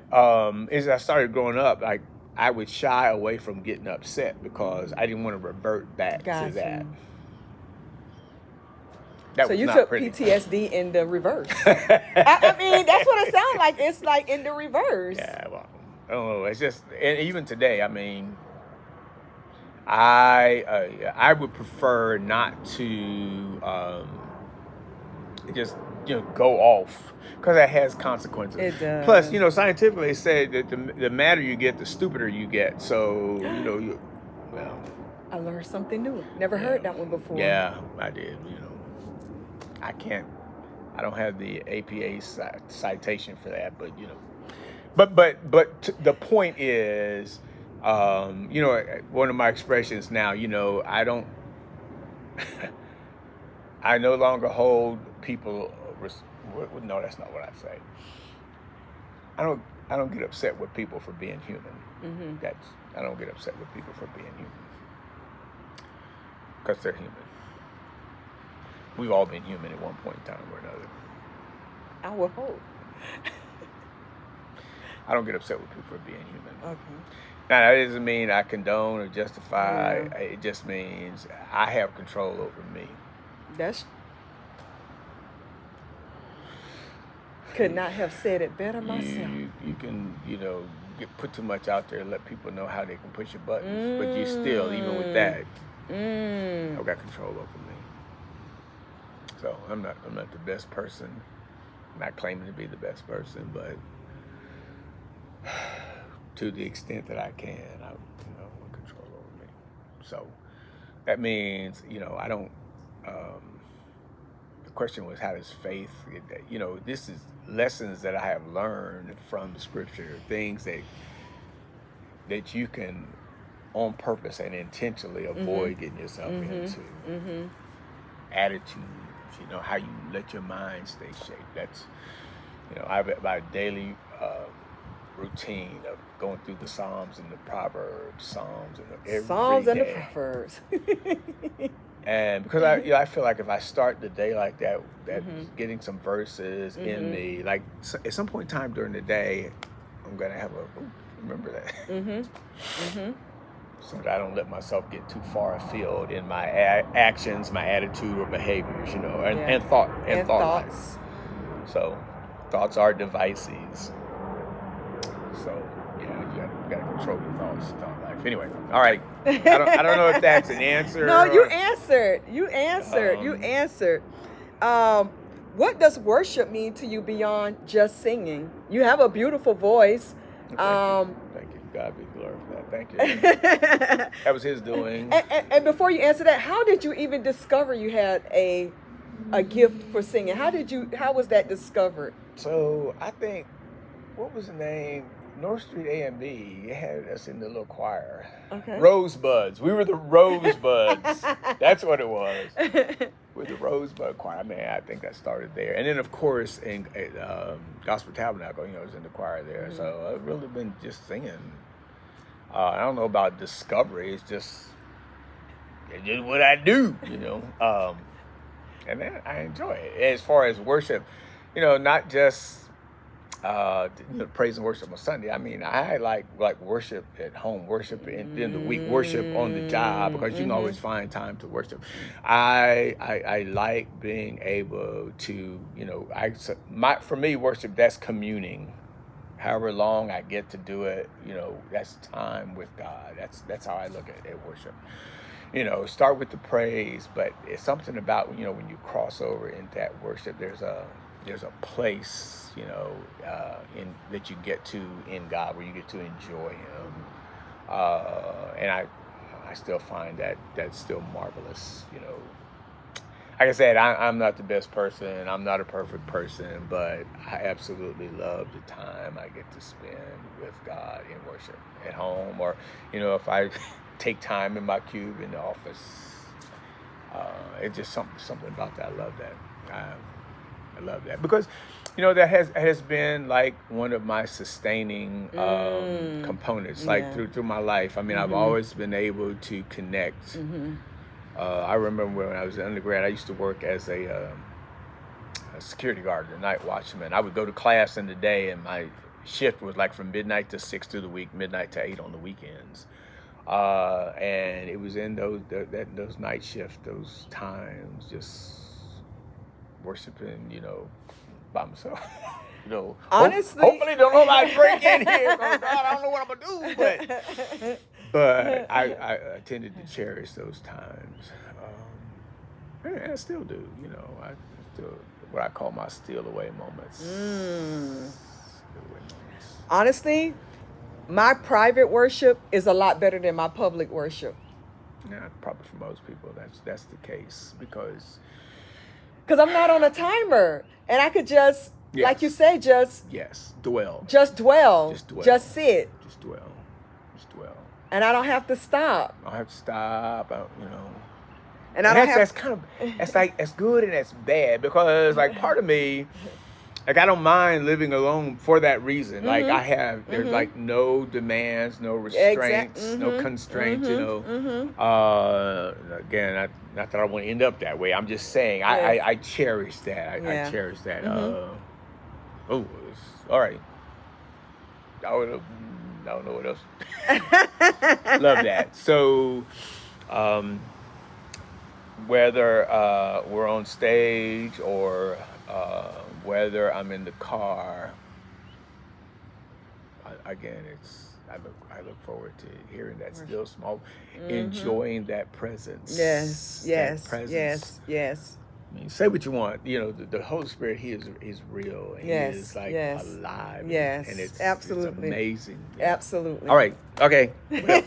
as I started growing up, I would shy away from getting upset because I didn't want to revert back to that. So you took PTSD in the reverse. I mean, that's what it sounds like. It's like in the reverse. Yeah, well, I don't know. It's just, and even today, I mean, I would prefer not to just go off, because that has consequences. It does. Plus, scientifically they say that the madder you get, the stupider you get. So well, I learned something new. Never heard that one before. Yeah, I did. I don't have the APA citation for that, but the point is, one of my expressions now, I don't, I no longer hold people. No, that's not what I say. I don't get upset with people for being human. Mm-hmm. I don't get upset with people for being human, because they're human. We've all been human at one point in time or another. I would hope. I don't get upset with people for being human. Okay. Now, that doesn't mean I condone or justify. Yeah. It just means I have control over me. Could not have said it better myself. You can, put too much out there and let people know how they can push your buttons. But you still, even with that, I've got control over me. So I'm not the best person. I'm not claiming to be the best person, but to the extent that I can, I have control over me. So that means, I don't. The question was, how does faith? This is lessons that I have learned from the scripture, things that you can, on purpose and intentionally, avoid getting yourself into. Attitudes, how you let your mind stay shaped. That's, I have my daily routine of going through the Psalms and the Proverbs, Psalms and every Psalms day. And the Proverbs. And because I feel like if I start the day like that, getting some verses in me, like at some point in time during the day, I'm gonna have remember that. So that I don't let myself get too far afield in my actions, my attitude, or behaviors, and thoughts. Life. So thoughts are devices. So you gotta control your thoughts, thought life. Anyway, all right. I don't know if that's an answer. No, you answered. You answered. What does worship mean to you beyond just singing? You have a beautiful voice. Thank you. God be glorified for that. Thank you. That was His doing. And before you answer that, how did you even discover you had a gift for singing? How was that discovered? So I think, what was the name? North Street A&B had us in the little choir. Okay. Rosebuds. We were the Rosebuds. That's what it was. With the Rosebud Choir. I think that started there. And then, of course, in Gospel Tabernacle, I was in the choir there. So I've really been just singing. I don't know about discovery. It's just what I do, and then I enjoy it. As far as worship, not just praise and worship on Sunday. I like worship at home, worship in the week, worship on the job, because you can always find time to worship. I like being able to, for me, worship, that's communing. However long I get to do it, that's time with God. That's how I look at worship. Start with the praise, but it's something about, when you cross over into that worship, there's a place, that you get to in God, where you get to enjoy Him. And I still find that's still marvelous, Like I said, I'm not the best person. I'm not a perfect person, but I absolutely love the time I get to spend with God in worship at home, or, if I take time in my cube in the office. It's just something about that. I love that. I love that, because that has been like one of my sustaining components, like through my life. I've always been able to connect. I remember when I was an undergrad, I used to work as a security guard, a night watchman. I would go to class in the day, and my shift was like from midnight to 6 through the week, midnight to 8 on the weekends. And it was in those night shifts, those times, just worshiping, by myself. Honestly, hopefully don't nobody break in here. God, I don't know what I'm gonna do, but I tended to cherish those times, and I still do. I what I call my steal away moments. Steal away moments. Honestly, my private worship is a lot better than my public worship. Yeah, probably for most people that's the case because I'm not on a timer, and I could just, like you say, just dwell, just dwell, just sit, just dwell. And I don't have to stop. I don't have to stop. And that's good and that's bad because like part of me, like I don't mind living alone for that reason. Like there's like no demands, no restraints, no constraints. Again, not that I want to end up that way. I'm just saying I cherish that. I cherish that. All right. I don't know what else. Love that. So, whether we're on stage or whether I'm in the car, I look forward to hearing that still small, enjoying that presence. Yes. I mean, say what you want. The Holy Spirit, He is real. And He is like alive. Yes. And it's absolutely. It's amazing. Yeah. Absolutely. All right. Okay. It's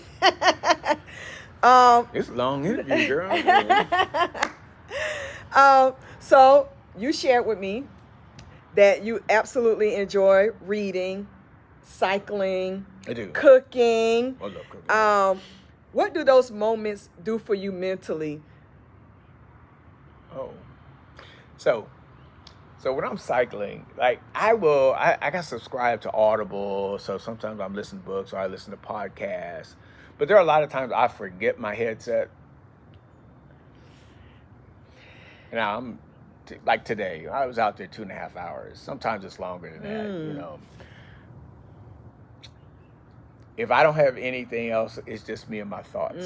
a long interview, girl. So you shared with me that you absolutely enjoy reading, cycling, I do. Cooking. I love cooking. What do those moments do for you mentally? Oh. So when I'm cycling, like I got subscribed to Audible, so sometimes I'm listening to books or I listen to podcasts. But there are a lot of times I forget my headset. And I'm like today, I was out there 2.5 hours. Sometimes it's longer than that, If I don't have anything else, it's just me and my thoughts.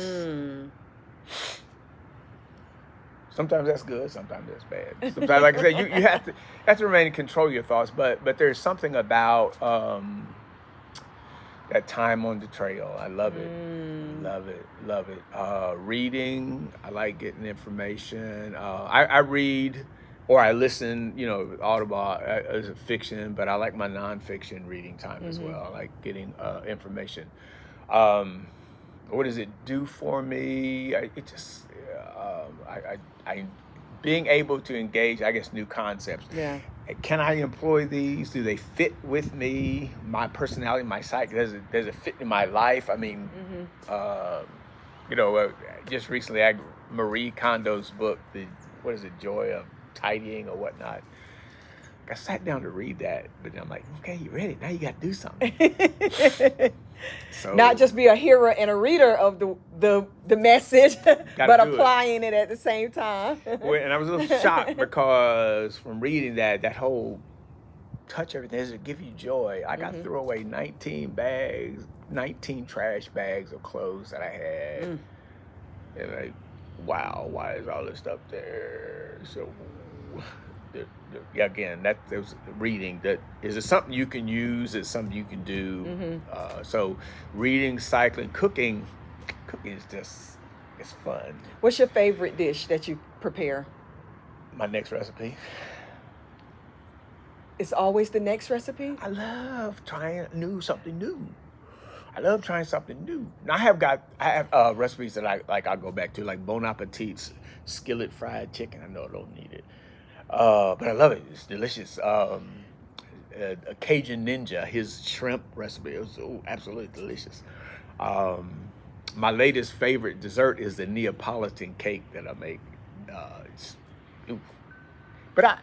Sometimes that's good, sometimes that's bad. Sometimes, like I said, you have to remain in control of your thoughts. But there's something about that time on the trail. I love it. Love it. Reading, I like getting information. I read or I listen, Audible as a fiction, but I like my nonfiction reading time as well. I like getting information. What does it do for me? I being able to engage, I guess, new concepts. Yeah. Can I employ these? Do they fit with me, my personality, my psyche? Does it fit in my life? I mean, just recently, Marie Kondo's book, Joy of Tidying or whatnot. I sat down to read that, but I'm like, okay, you ready? Now you got to do something. So, not just be a hearer and a reader of the message, but applying it at the same time. And I was a little shocked because from reading that whole touch everything, does it give you joy? Like I threw away 19 trash bags of clothes that I had. And like, wow, why is all this stuff there? So again, that was reading. That is it something you can use? Is something you can do? So reading, cycling, cooking is just it's fun. What's your favorite dish that you prepare? My next recipe. It's always the next recipe. I love trying something new. Now I have recipes that I go back to, like Bon Appetit's skillet fried chicken. I know I don't need it. But I love it. It's delicious. A Cajun Ninja, his shrimp recipe, it was absolutely delicious. My latest favorite dessert is the Neapolitan cake that I make. But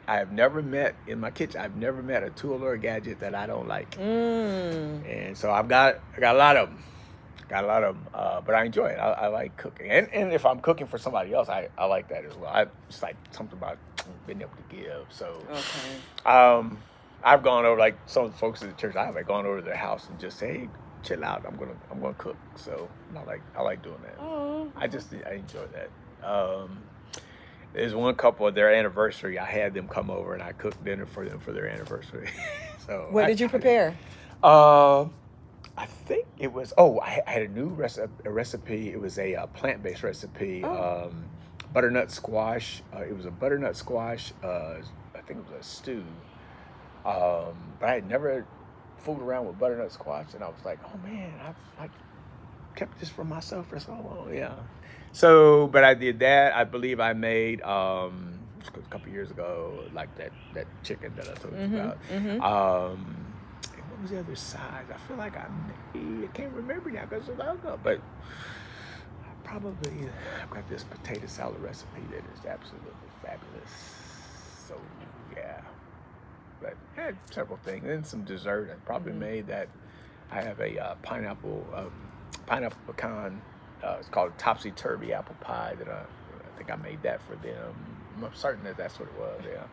I've never met in my kitchen. I've never met a tool or a gadget that I don't like. And so I got a lot of them. But I enjoy it. I like cooking. And if I'm cooking for somebody else, I like that as well. It's like something about being able to give. So I've gone over, like some of the folks at the church, I've gone over to their house and just say, hey, chill out. I'm gonna cook. So I like doing that. I enjoy that. There's one couple at their anniversary, I had them come over and I cooked dinner for them for their anniversary. So what did you prepare? I think it was, I had a new recipe. It was a plant-based recipe, butternut squash. It was a butternut squash. I think it was a stew. But I had never fooled around with butternut squash, and I was like, oh man, I've like kept this for myself for so long. Yeah. So, but I did that. I believe I made a couple years ago, like that chicken that I told you about. And what was the other side? I feel like I can't remember now because it's a while ago, but probably I've got this potato salad recipe that is absolutely fabulous. So yeah, but I had several things and some dessert. I probably made that. I have a pineapple pecan. It's called topsy turvy apple pie that I think I made that for them. I'm certain that that's what it was. Yeah,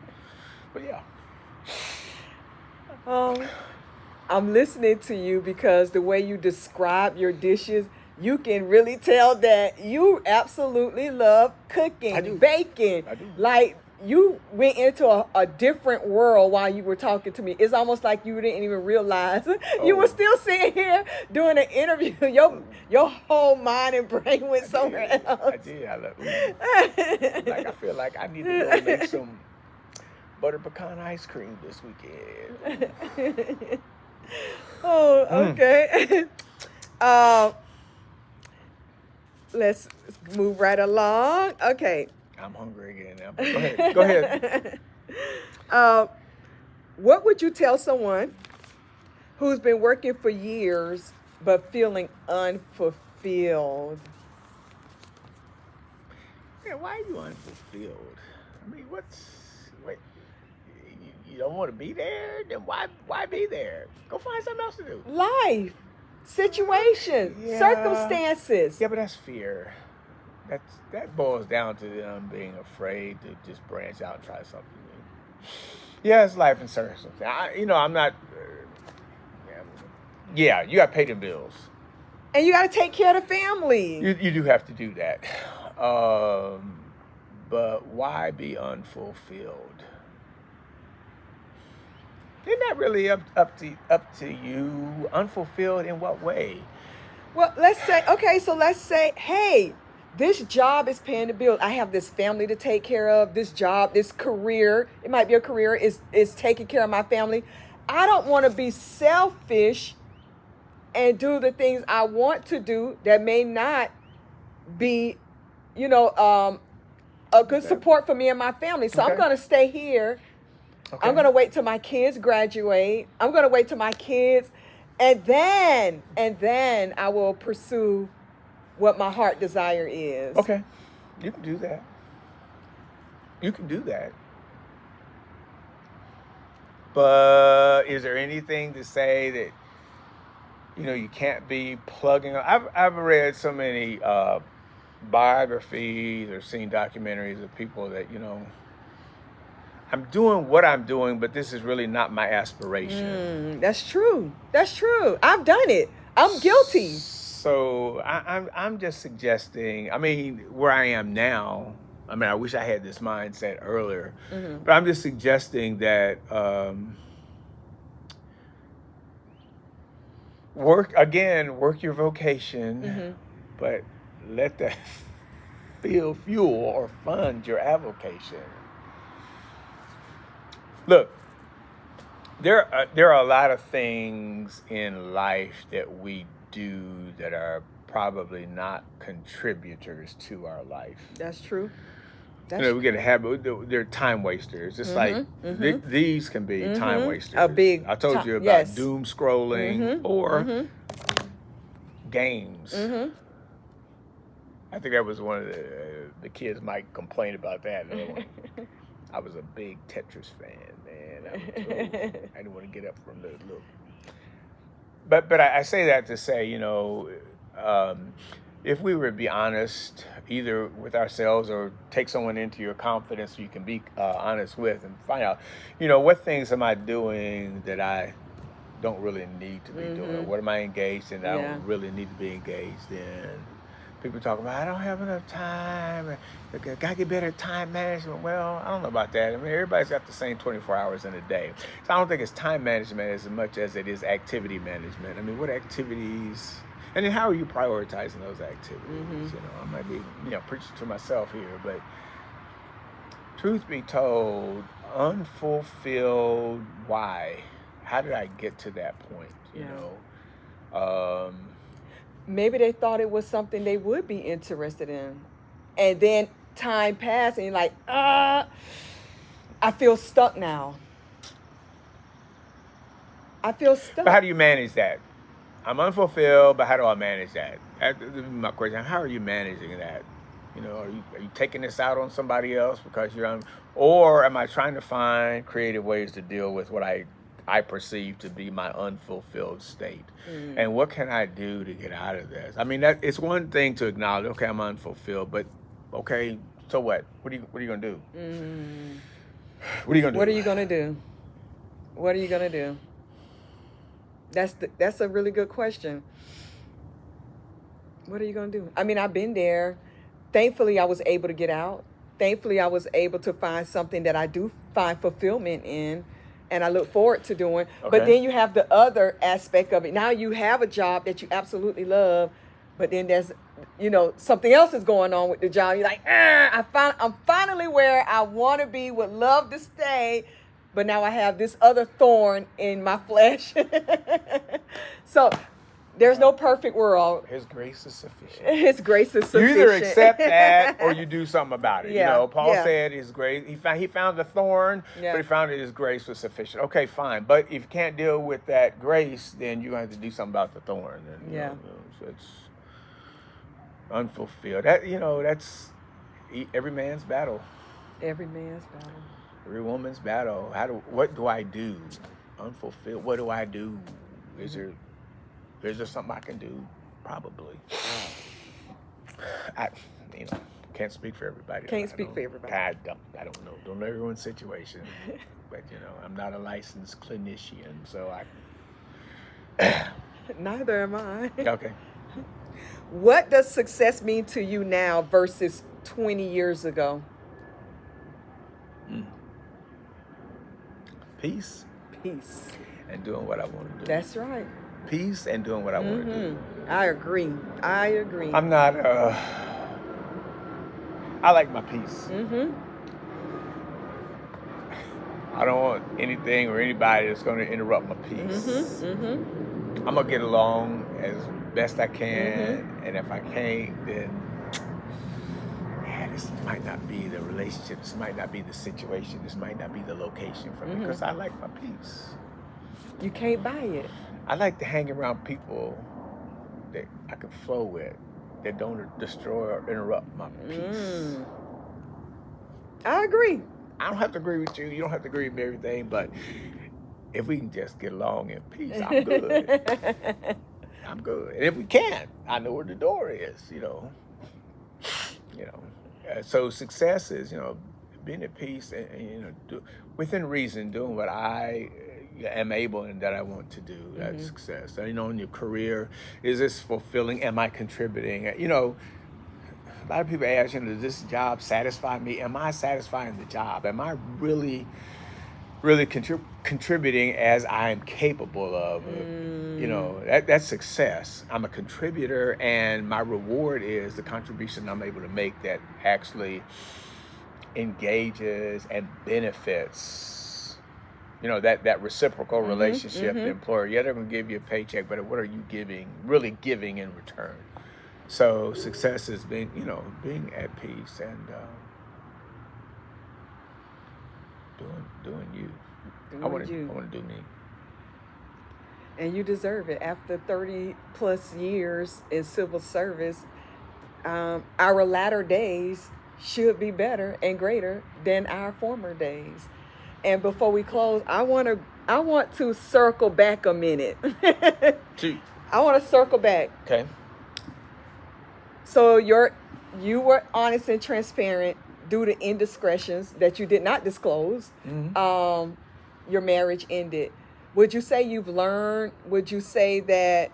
but yeah. I'm listening to you because the way you describe your dishes, you can really tell that you absolutely love cooking, I do. baking. I do. Like you went into a different world while you were talking to me. It's almost like you didn't even realize you were still sitting here doing an interview. Your whole mind and brain went somewhere else. I did. I love it. Like I feel like I need to go make some butter pecan ice cream this weekend. Oh, okay. Let's move right along. Okay. I'm hungry again now. Go ahead. Go ahead. What would you tell someone who's been working for years but feeling unfulfilled? Yeah, why are you unfulfilled? I mean, you don't want to be there? Then why be there? Go find something else to do. Life, situation, circumstances. Yeah, but that's fear. That boils down to them being afraid to just branch out and try something new. Yeah, it's life and circumstances. I'm not. Yeah, you got to pay the bills. And you got to take care of the family. You do have to do that. But why be unfulfilled? Isn't that really up to you? Unfulfilled in what way? Well, let's say, hey, this job is paying the bills. I have this family to take care of. This job, this career, it might be a career, is taking care of my family. I don't want to be selfish and do the things I want to do that may not be, a good support for me and my family. So I'm going to stay here. Okay. I'm going to wait till my kids graduate. I'm going to wait till my kids, and then I will pursue what my heart desire is. Okay, you can do that. You can do that. But is there anything to say that you can't be plugging? I've read so many biographies or seen documentaries of people that I'm doing what I'm doing, but this is really not my aspiration. That's true. I've done it. I'm guilty. So I'm just suggesting, where I am now, I wish I had this mindset earlier, but I'm just suggesting that work your vocation, but let that fuel or fund your avocation. Look, there are a lot of things in life that we do that are probably not contributors to our life. That's true. We get a habit. They're time wasters. It's like these can be time wasters. I told you about doom scrolling or games. I think that was one of the kids might complain about that. I was a big Tetris fan, man. I didn't want to get up from the look. But I say that to say, if we were to be honest, either with ourselves or take someone into your confidence you can be honest with and find out, what things am I doing that I don't really need to be doing? What am I engaged in that I don't really need to be engaged in? People talk about, I don't have enough time. I got to get better at time management. Well, I don't know about that. Everybody's got the same 24 hours in a day. So I don't think it's time management as much as it is activity management. What activities, And then how are you prioritizing those activities? Mm-hmm. You know, I might be, preaching to myself here, but truth be told, unfulfilled, why? How did I get to that point? You know, maybe they thought it was something they would be interested in, and then time passed, and you're like, I feel stuck now. I feel stuck. But how do you manage that? I'm unfulfilled, but how do I manage that? That's my question. How are you managing that? You know, are you taking this out on somebody else because or am I trying to find creative ways to deal with what I perceive to be my unfulfilled state? And what can I do to get out of this? I mean, that it's one thing to acknowledge, okay, I'm unfulfilled, but okay, so what? What are you gonna do? What are you gonna do? What are you gonna do? What are you gonna do? That's a really good question. What are you gonna do? I mean, I've been there. Thankfully, I was able to get out. Thankfully, I was able to find something that I do find fulfillment in, and I look forward to doing. Okay. But then you have the other aspect of it. Now you have a job that you absolutely love, but then there's, something else is going on with the job. You're like, I'm finally where I want to be, would love to stay, but now I have this other thorn in my flesh. So there's no perfect world. His grace is sufficient. His grace is sufficient. You either accept that or you do something about it. Yeah. Paul said his grace, he found the thorn, but he found that his grace was sufficient. Okay, fine. But if you can't deal with that grace, then you're going to have to do something about the thorn. And, so it's unfulfilled. That's every man's battle. Every man's battle. Every woman's battle. What do I do? Unfulfilled. What do I do? Is there something I can do? Probably. I can't speak for everybody. Can't speak for everybody. I don't know. Don't know everyone's situation. But I'm not a licensed clinician, so I. Neither am I. Okay. What does success mean to you now versus 20 years ago? Peace. Peace. And doing what I want to do. That's right. Peace and doing what I want to do. I agree. I'm not. I like my peace. I don't want anything or anybody that's going to interrupt my peace. I'm going to get along as best I can, and if I can't, then this might not be the relationship, this might not be the situation, this might not be the location for me, because I like my peace. You can't buy it. I like to hang around people that I can flow with, that don't destroy or interrupt my peace. I agree. I don't have to agree with you. You don't have to agree with everything, but if we can just get along in peace, I'm good. I'm good. And if we can't, I know where the door is, So success is, being at peace and within reason, doing what I am able and that I want to do. That's success. So, in your career, is this fulfilling? Am I contributing? A lot of people ask, does this job satisfy me? Am I satisfying the job? Am I really contributing as I am capable of? That's success. I'm a contributor, and my reward is the contribution I'm able to make that actually engages and benefits. That reciprocal relationship. The employer, they're going to give you a paycheck, but what are you really giving in return? So success is being at peace and doing you. I want to do me. And you deserve it. After 30 plus years in civil service, our latter days should be better and greater than our former days. And before we close, I want to circle back a minute. I want to circle back. Okay. So you were honest and transparent due to indiscretions that you did not disclose. Your marriage ended. Would you say you've learned? Would you say that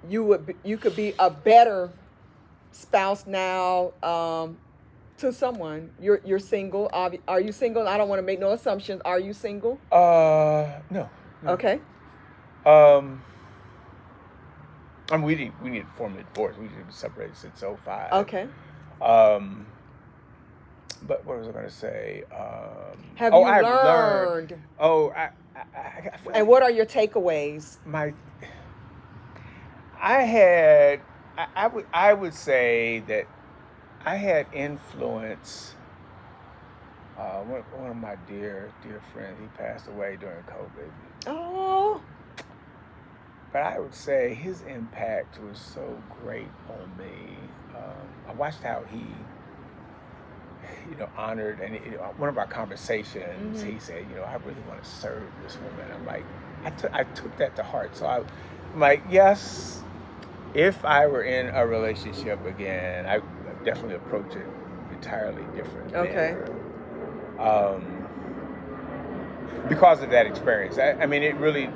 you could be a better spouse now to someone? You're single. Are you single? I don't want to make no assumptions. Are you single? No. Okay. I mean, we didn't formally divorce. We didn't separate since '05. Okay. Um, but what was I going to say? Have Oh, you I've learned. learned? Oh, I feel And like what are your takeaways? I had. I would say that I had influence. One of my dear friends, he passed away during COVID. Oh. But I would say his impact was so great on me. I watched how he, honored, and one of our conversations, he said, I really want to serve this woman. I'm like, I took that to heart. So I'm like, yes, if I were in a relationship again, I definitely approach it entirely different. Okay. Because of that experience. I mean, it really,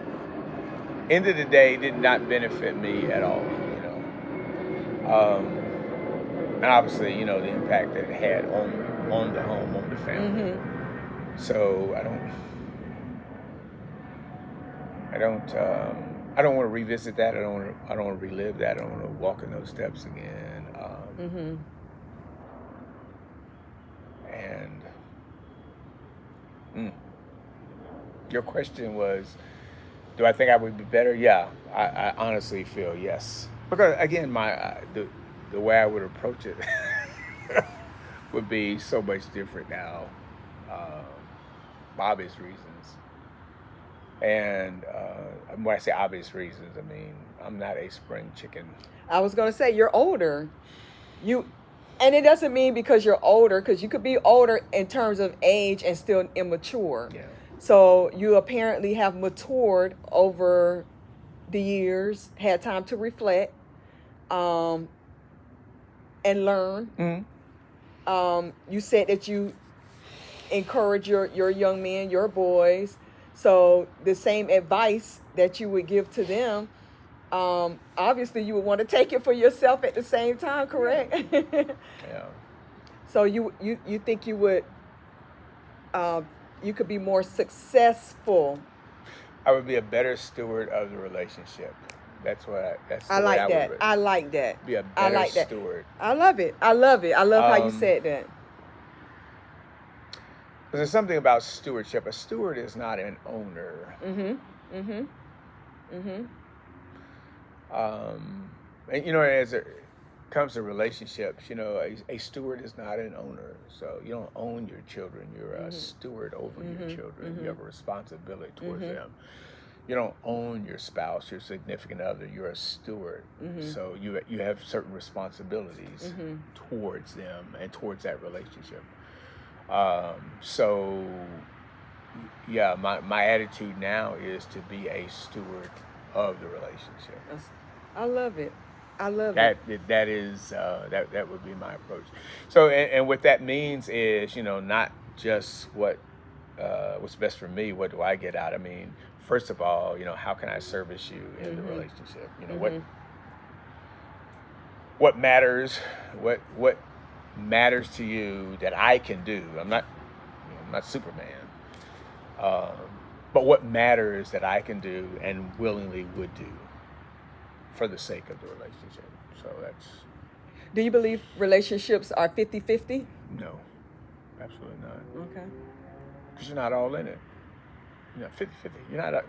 end of the day, did not benefit me at all. And obviously, the impact that it had on the home, on the family. So I don't want to revisit that. I don't want to relive that. I don't want to walk in those steps again. And your question was, do I think I would be better? Yeah, I honestly feel yes. Because again, the way I would approach it would be so much different now, for obvious reasons. And when I say obvious reasons, I mean I'm not a spring chicken. I was going to say you're older. And it doesn't mean because you're older, because you could be older in terms of age and still immature. Yeah. So you apparently have matured over the years, had time to reflect, and learn. You said that you encourage your young men, your boys. So the same advice that you would give to them, obviously you would want to take it for yourself at the same time, correct? Yeah. So you think you would, you could be more successful. I would be a better steward of the relationship. That's the I way like that. would I like that. be a better steward. I love it. I love it. I love how you said that. Because there's something about stewardship. A steward is not an owner. And as it comes to relationships, a steward is not an owner. So you don't own your children. You're a steward over your children. You have a responsibility towards them. You don't own your spouse, your significant other. You're a steward. So you have certain responsibilities towards them and towards that relationship. So yeah, my attitude now is to be a steward of the relationship. I love it. I love it. That is that would be my approach. So and what that means is not just what's best for me. What do I get out? I mean, first of all, how can I service you in the relationship? What matters? What matters to you that I can do? I'm not Superman. But what matters that I can do and willingly would do for the sake of the relationship. So that's... Do you believe relationships are 50-50? No, absolutely not. Okay. Because you're not all in it. 50-50. You're not...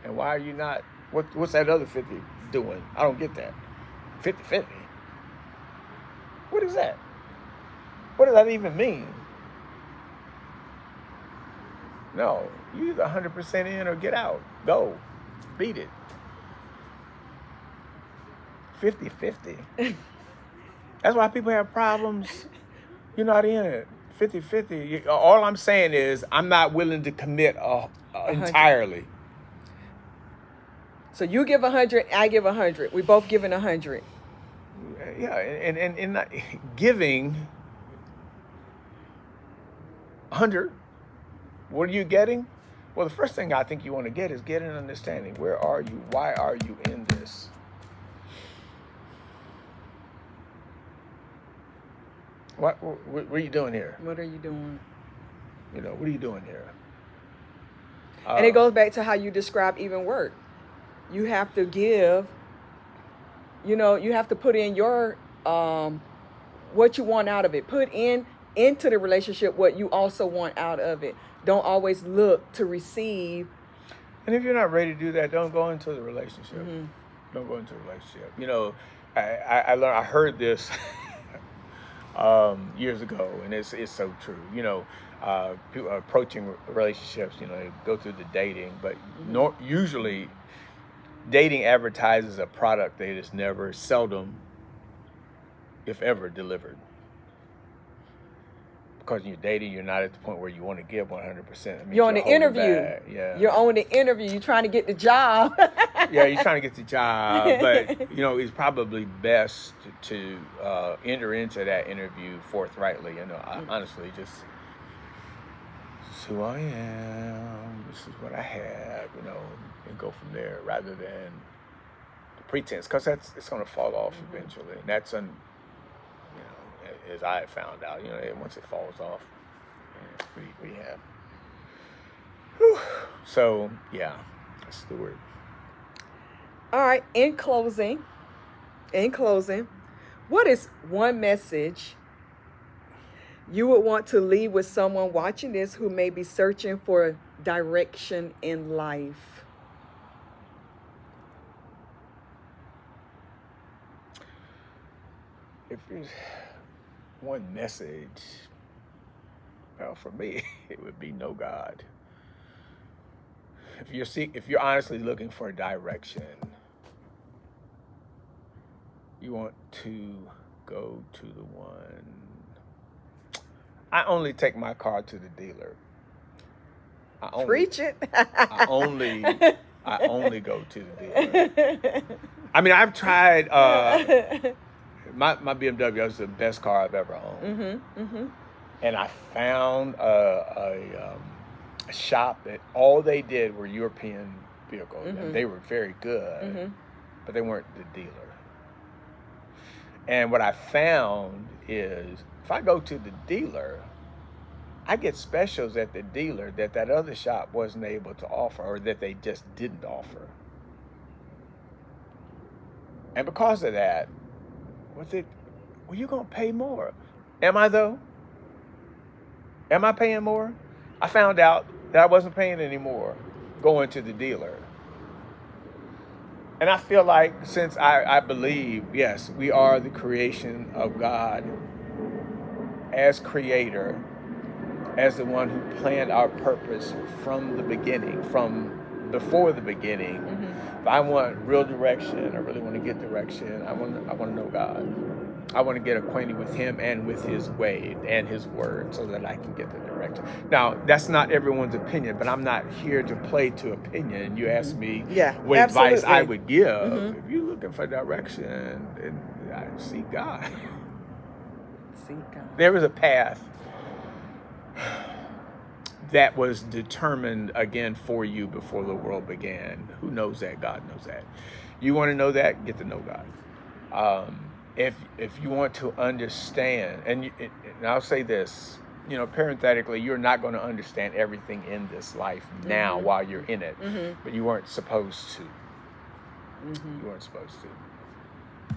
And why are you not... What's that other 50 doing? I don't get that. 50-50? What is that? What does that even mean? No, you either 100% in or get out. Go. Beat it. 50-50. That's why people have problems. You're not in it. 50-50. All I'm saying is I'm not willing to commit entirely. So you give 100, I give 100. We both giving 100. Yeah, and not giving 100. What are you getting? Well, the first thing I think you want to get is get an understanding. Where are you? Why are you in this? What are you doing here? What are you doing? What are you doing here? And it goes back to how you describe even work. You have to give you have to put in your what you want out of it. Put into the relationship what you also want out of it. Don't always look to receive. And if you're not ready to do that, don't go into the relationship. Mm-hmm. Don't go into a relationship. I learned. I heard this years ago, and it's so true. People approaching relationships. They go through the dating, but usually dating advertises a product that is never, seldom, if ever, delivered. Because you're dating, you're not at the point where you want to give 100%. You're on the interview. Yeah. You're on the interview. You're trying to get the job. Yeah, you're trying to get the job, but it's probably best to enter into that interview forthrightly. Honestly, just this is who I am. This is what I have. And go from there rather than pretense, because it's going to fall off eventually, and that's as I found out, once it falls off, it's pretty rehab. Whew. So yeah, that's the word. All right. In closing, what is one message you would want to leave with someone watching this who may be searching for direction in life? If there's one message, well, for me, it would be know God. If you're honestly looking for a direction, you want to go to the one. I only take my car to the dealer. Preach it. I only go to the dealer. I mean, I've tried. My BMW was the best car I've ever owned. And I found a shop that all they did were European vehicles. And they were very good, but they weren't the dealer. And what I found is if I go to the dealer, I get specials at the dealer that other shop wasn't able to offer, or that they just didn't offer. And because of that, you're going to pay more. Am I, though? Am I paying more? I found out that I wasn't paying any more going to the dealer. And I feel like, since I believe, yes, we are the creation of God as creator, as the one who planned our purpose from the beginning, from before the beginning. If I want real direction, I really want to get direction, I want to know God. I want to get acquainted with Him and with His way and His word, so that I can get the direction. Now, that's not everyone's opinion, but I'm not here to play to opinion. You ask me what advice I would give. If you're looking for direction, then seek God. Seek God. There was a path that was determined again for you before the world began. Who knows that? God knows that. You want to know that? Get to know God. If you want to understand, and I'll say this, parenthetically, you're not going to understand everything in this life now while you're in it, but you weren't supposed to. You weren't supposed to.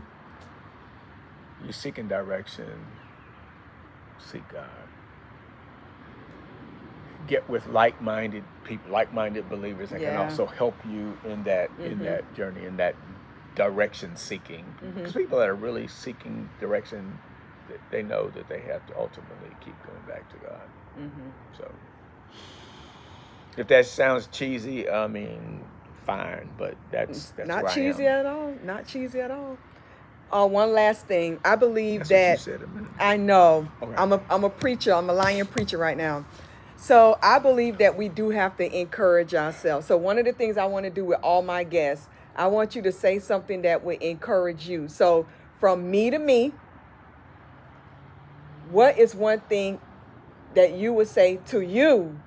You're seeking direction. Seek God. Get with like-minded people, like-minded believers that can also help you in that journey, in that direction seeking. Because people that are really seeking direction, they know that they have to ultimately keep going back to God. So, if that sounds cheesy, I mean, fine, but that's not where cheesy I am. at all. Not cheesy at all. One last thing, I believe That's what that you said a minute. I know. Okay. I'm a preacher. I'm a lying preacher right now. So I believe that we do have to encourage ourselves. So one of the things I want to do with all my guests, I want you to say something that would encourage you. So from me to me, what is one thing that you would say to you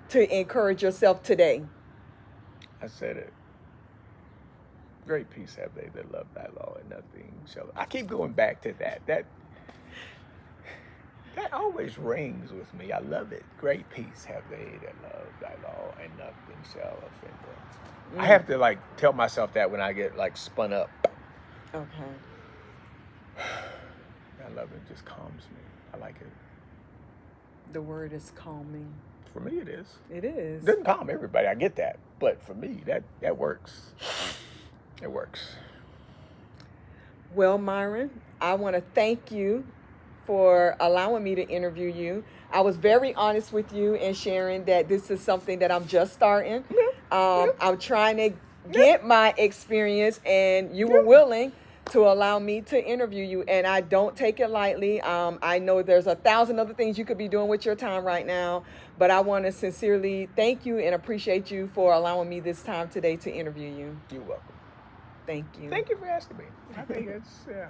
to encourage yourself today? I said it. Great peace have they that love thy law, and nothing shall. I keep going back to that. That always rings with me. I love it. Great peace have they that love thy law, and nothing shall offend them. I have to tell myself that when I get spun up. Okay. I love it. It just calms me. I like it. The word is calming. For me, it is. It is. It doesn't calm everybody. I get that, but for me, that works. It works. Well, Myron, I want to thank you for allowing me to interview you. I was very honest with you in sharing that this is something that I'm just starting. I'm trying to get my experience, and you were willing to allow me to interview you, and I don't take it lightly. I know there's 1,000 other things you could be doing with your time right now, but I want to sincerely thank you and appreciate you for allowing me this time today to interview you. You're welcome. Thank you. Thank you for asking me. I think it's, yeah.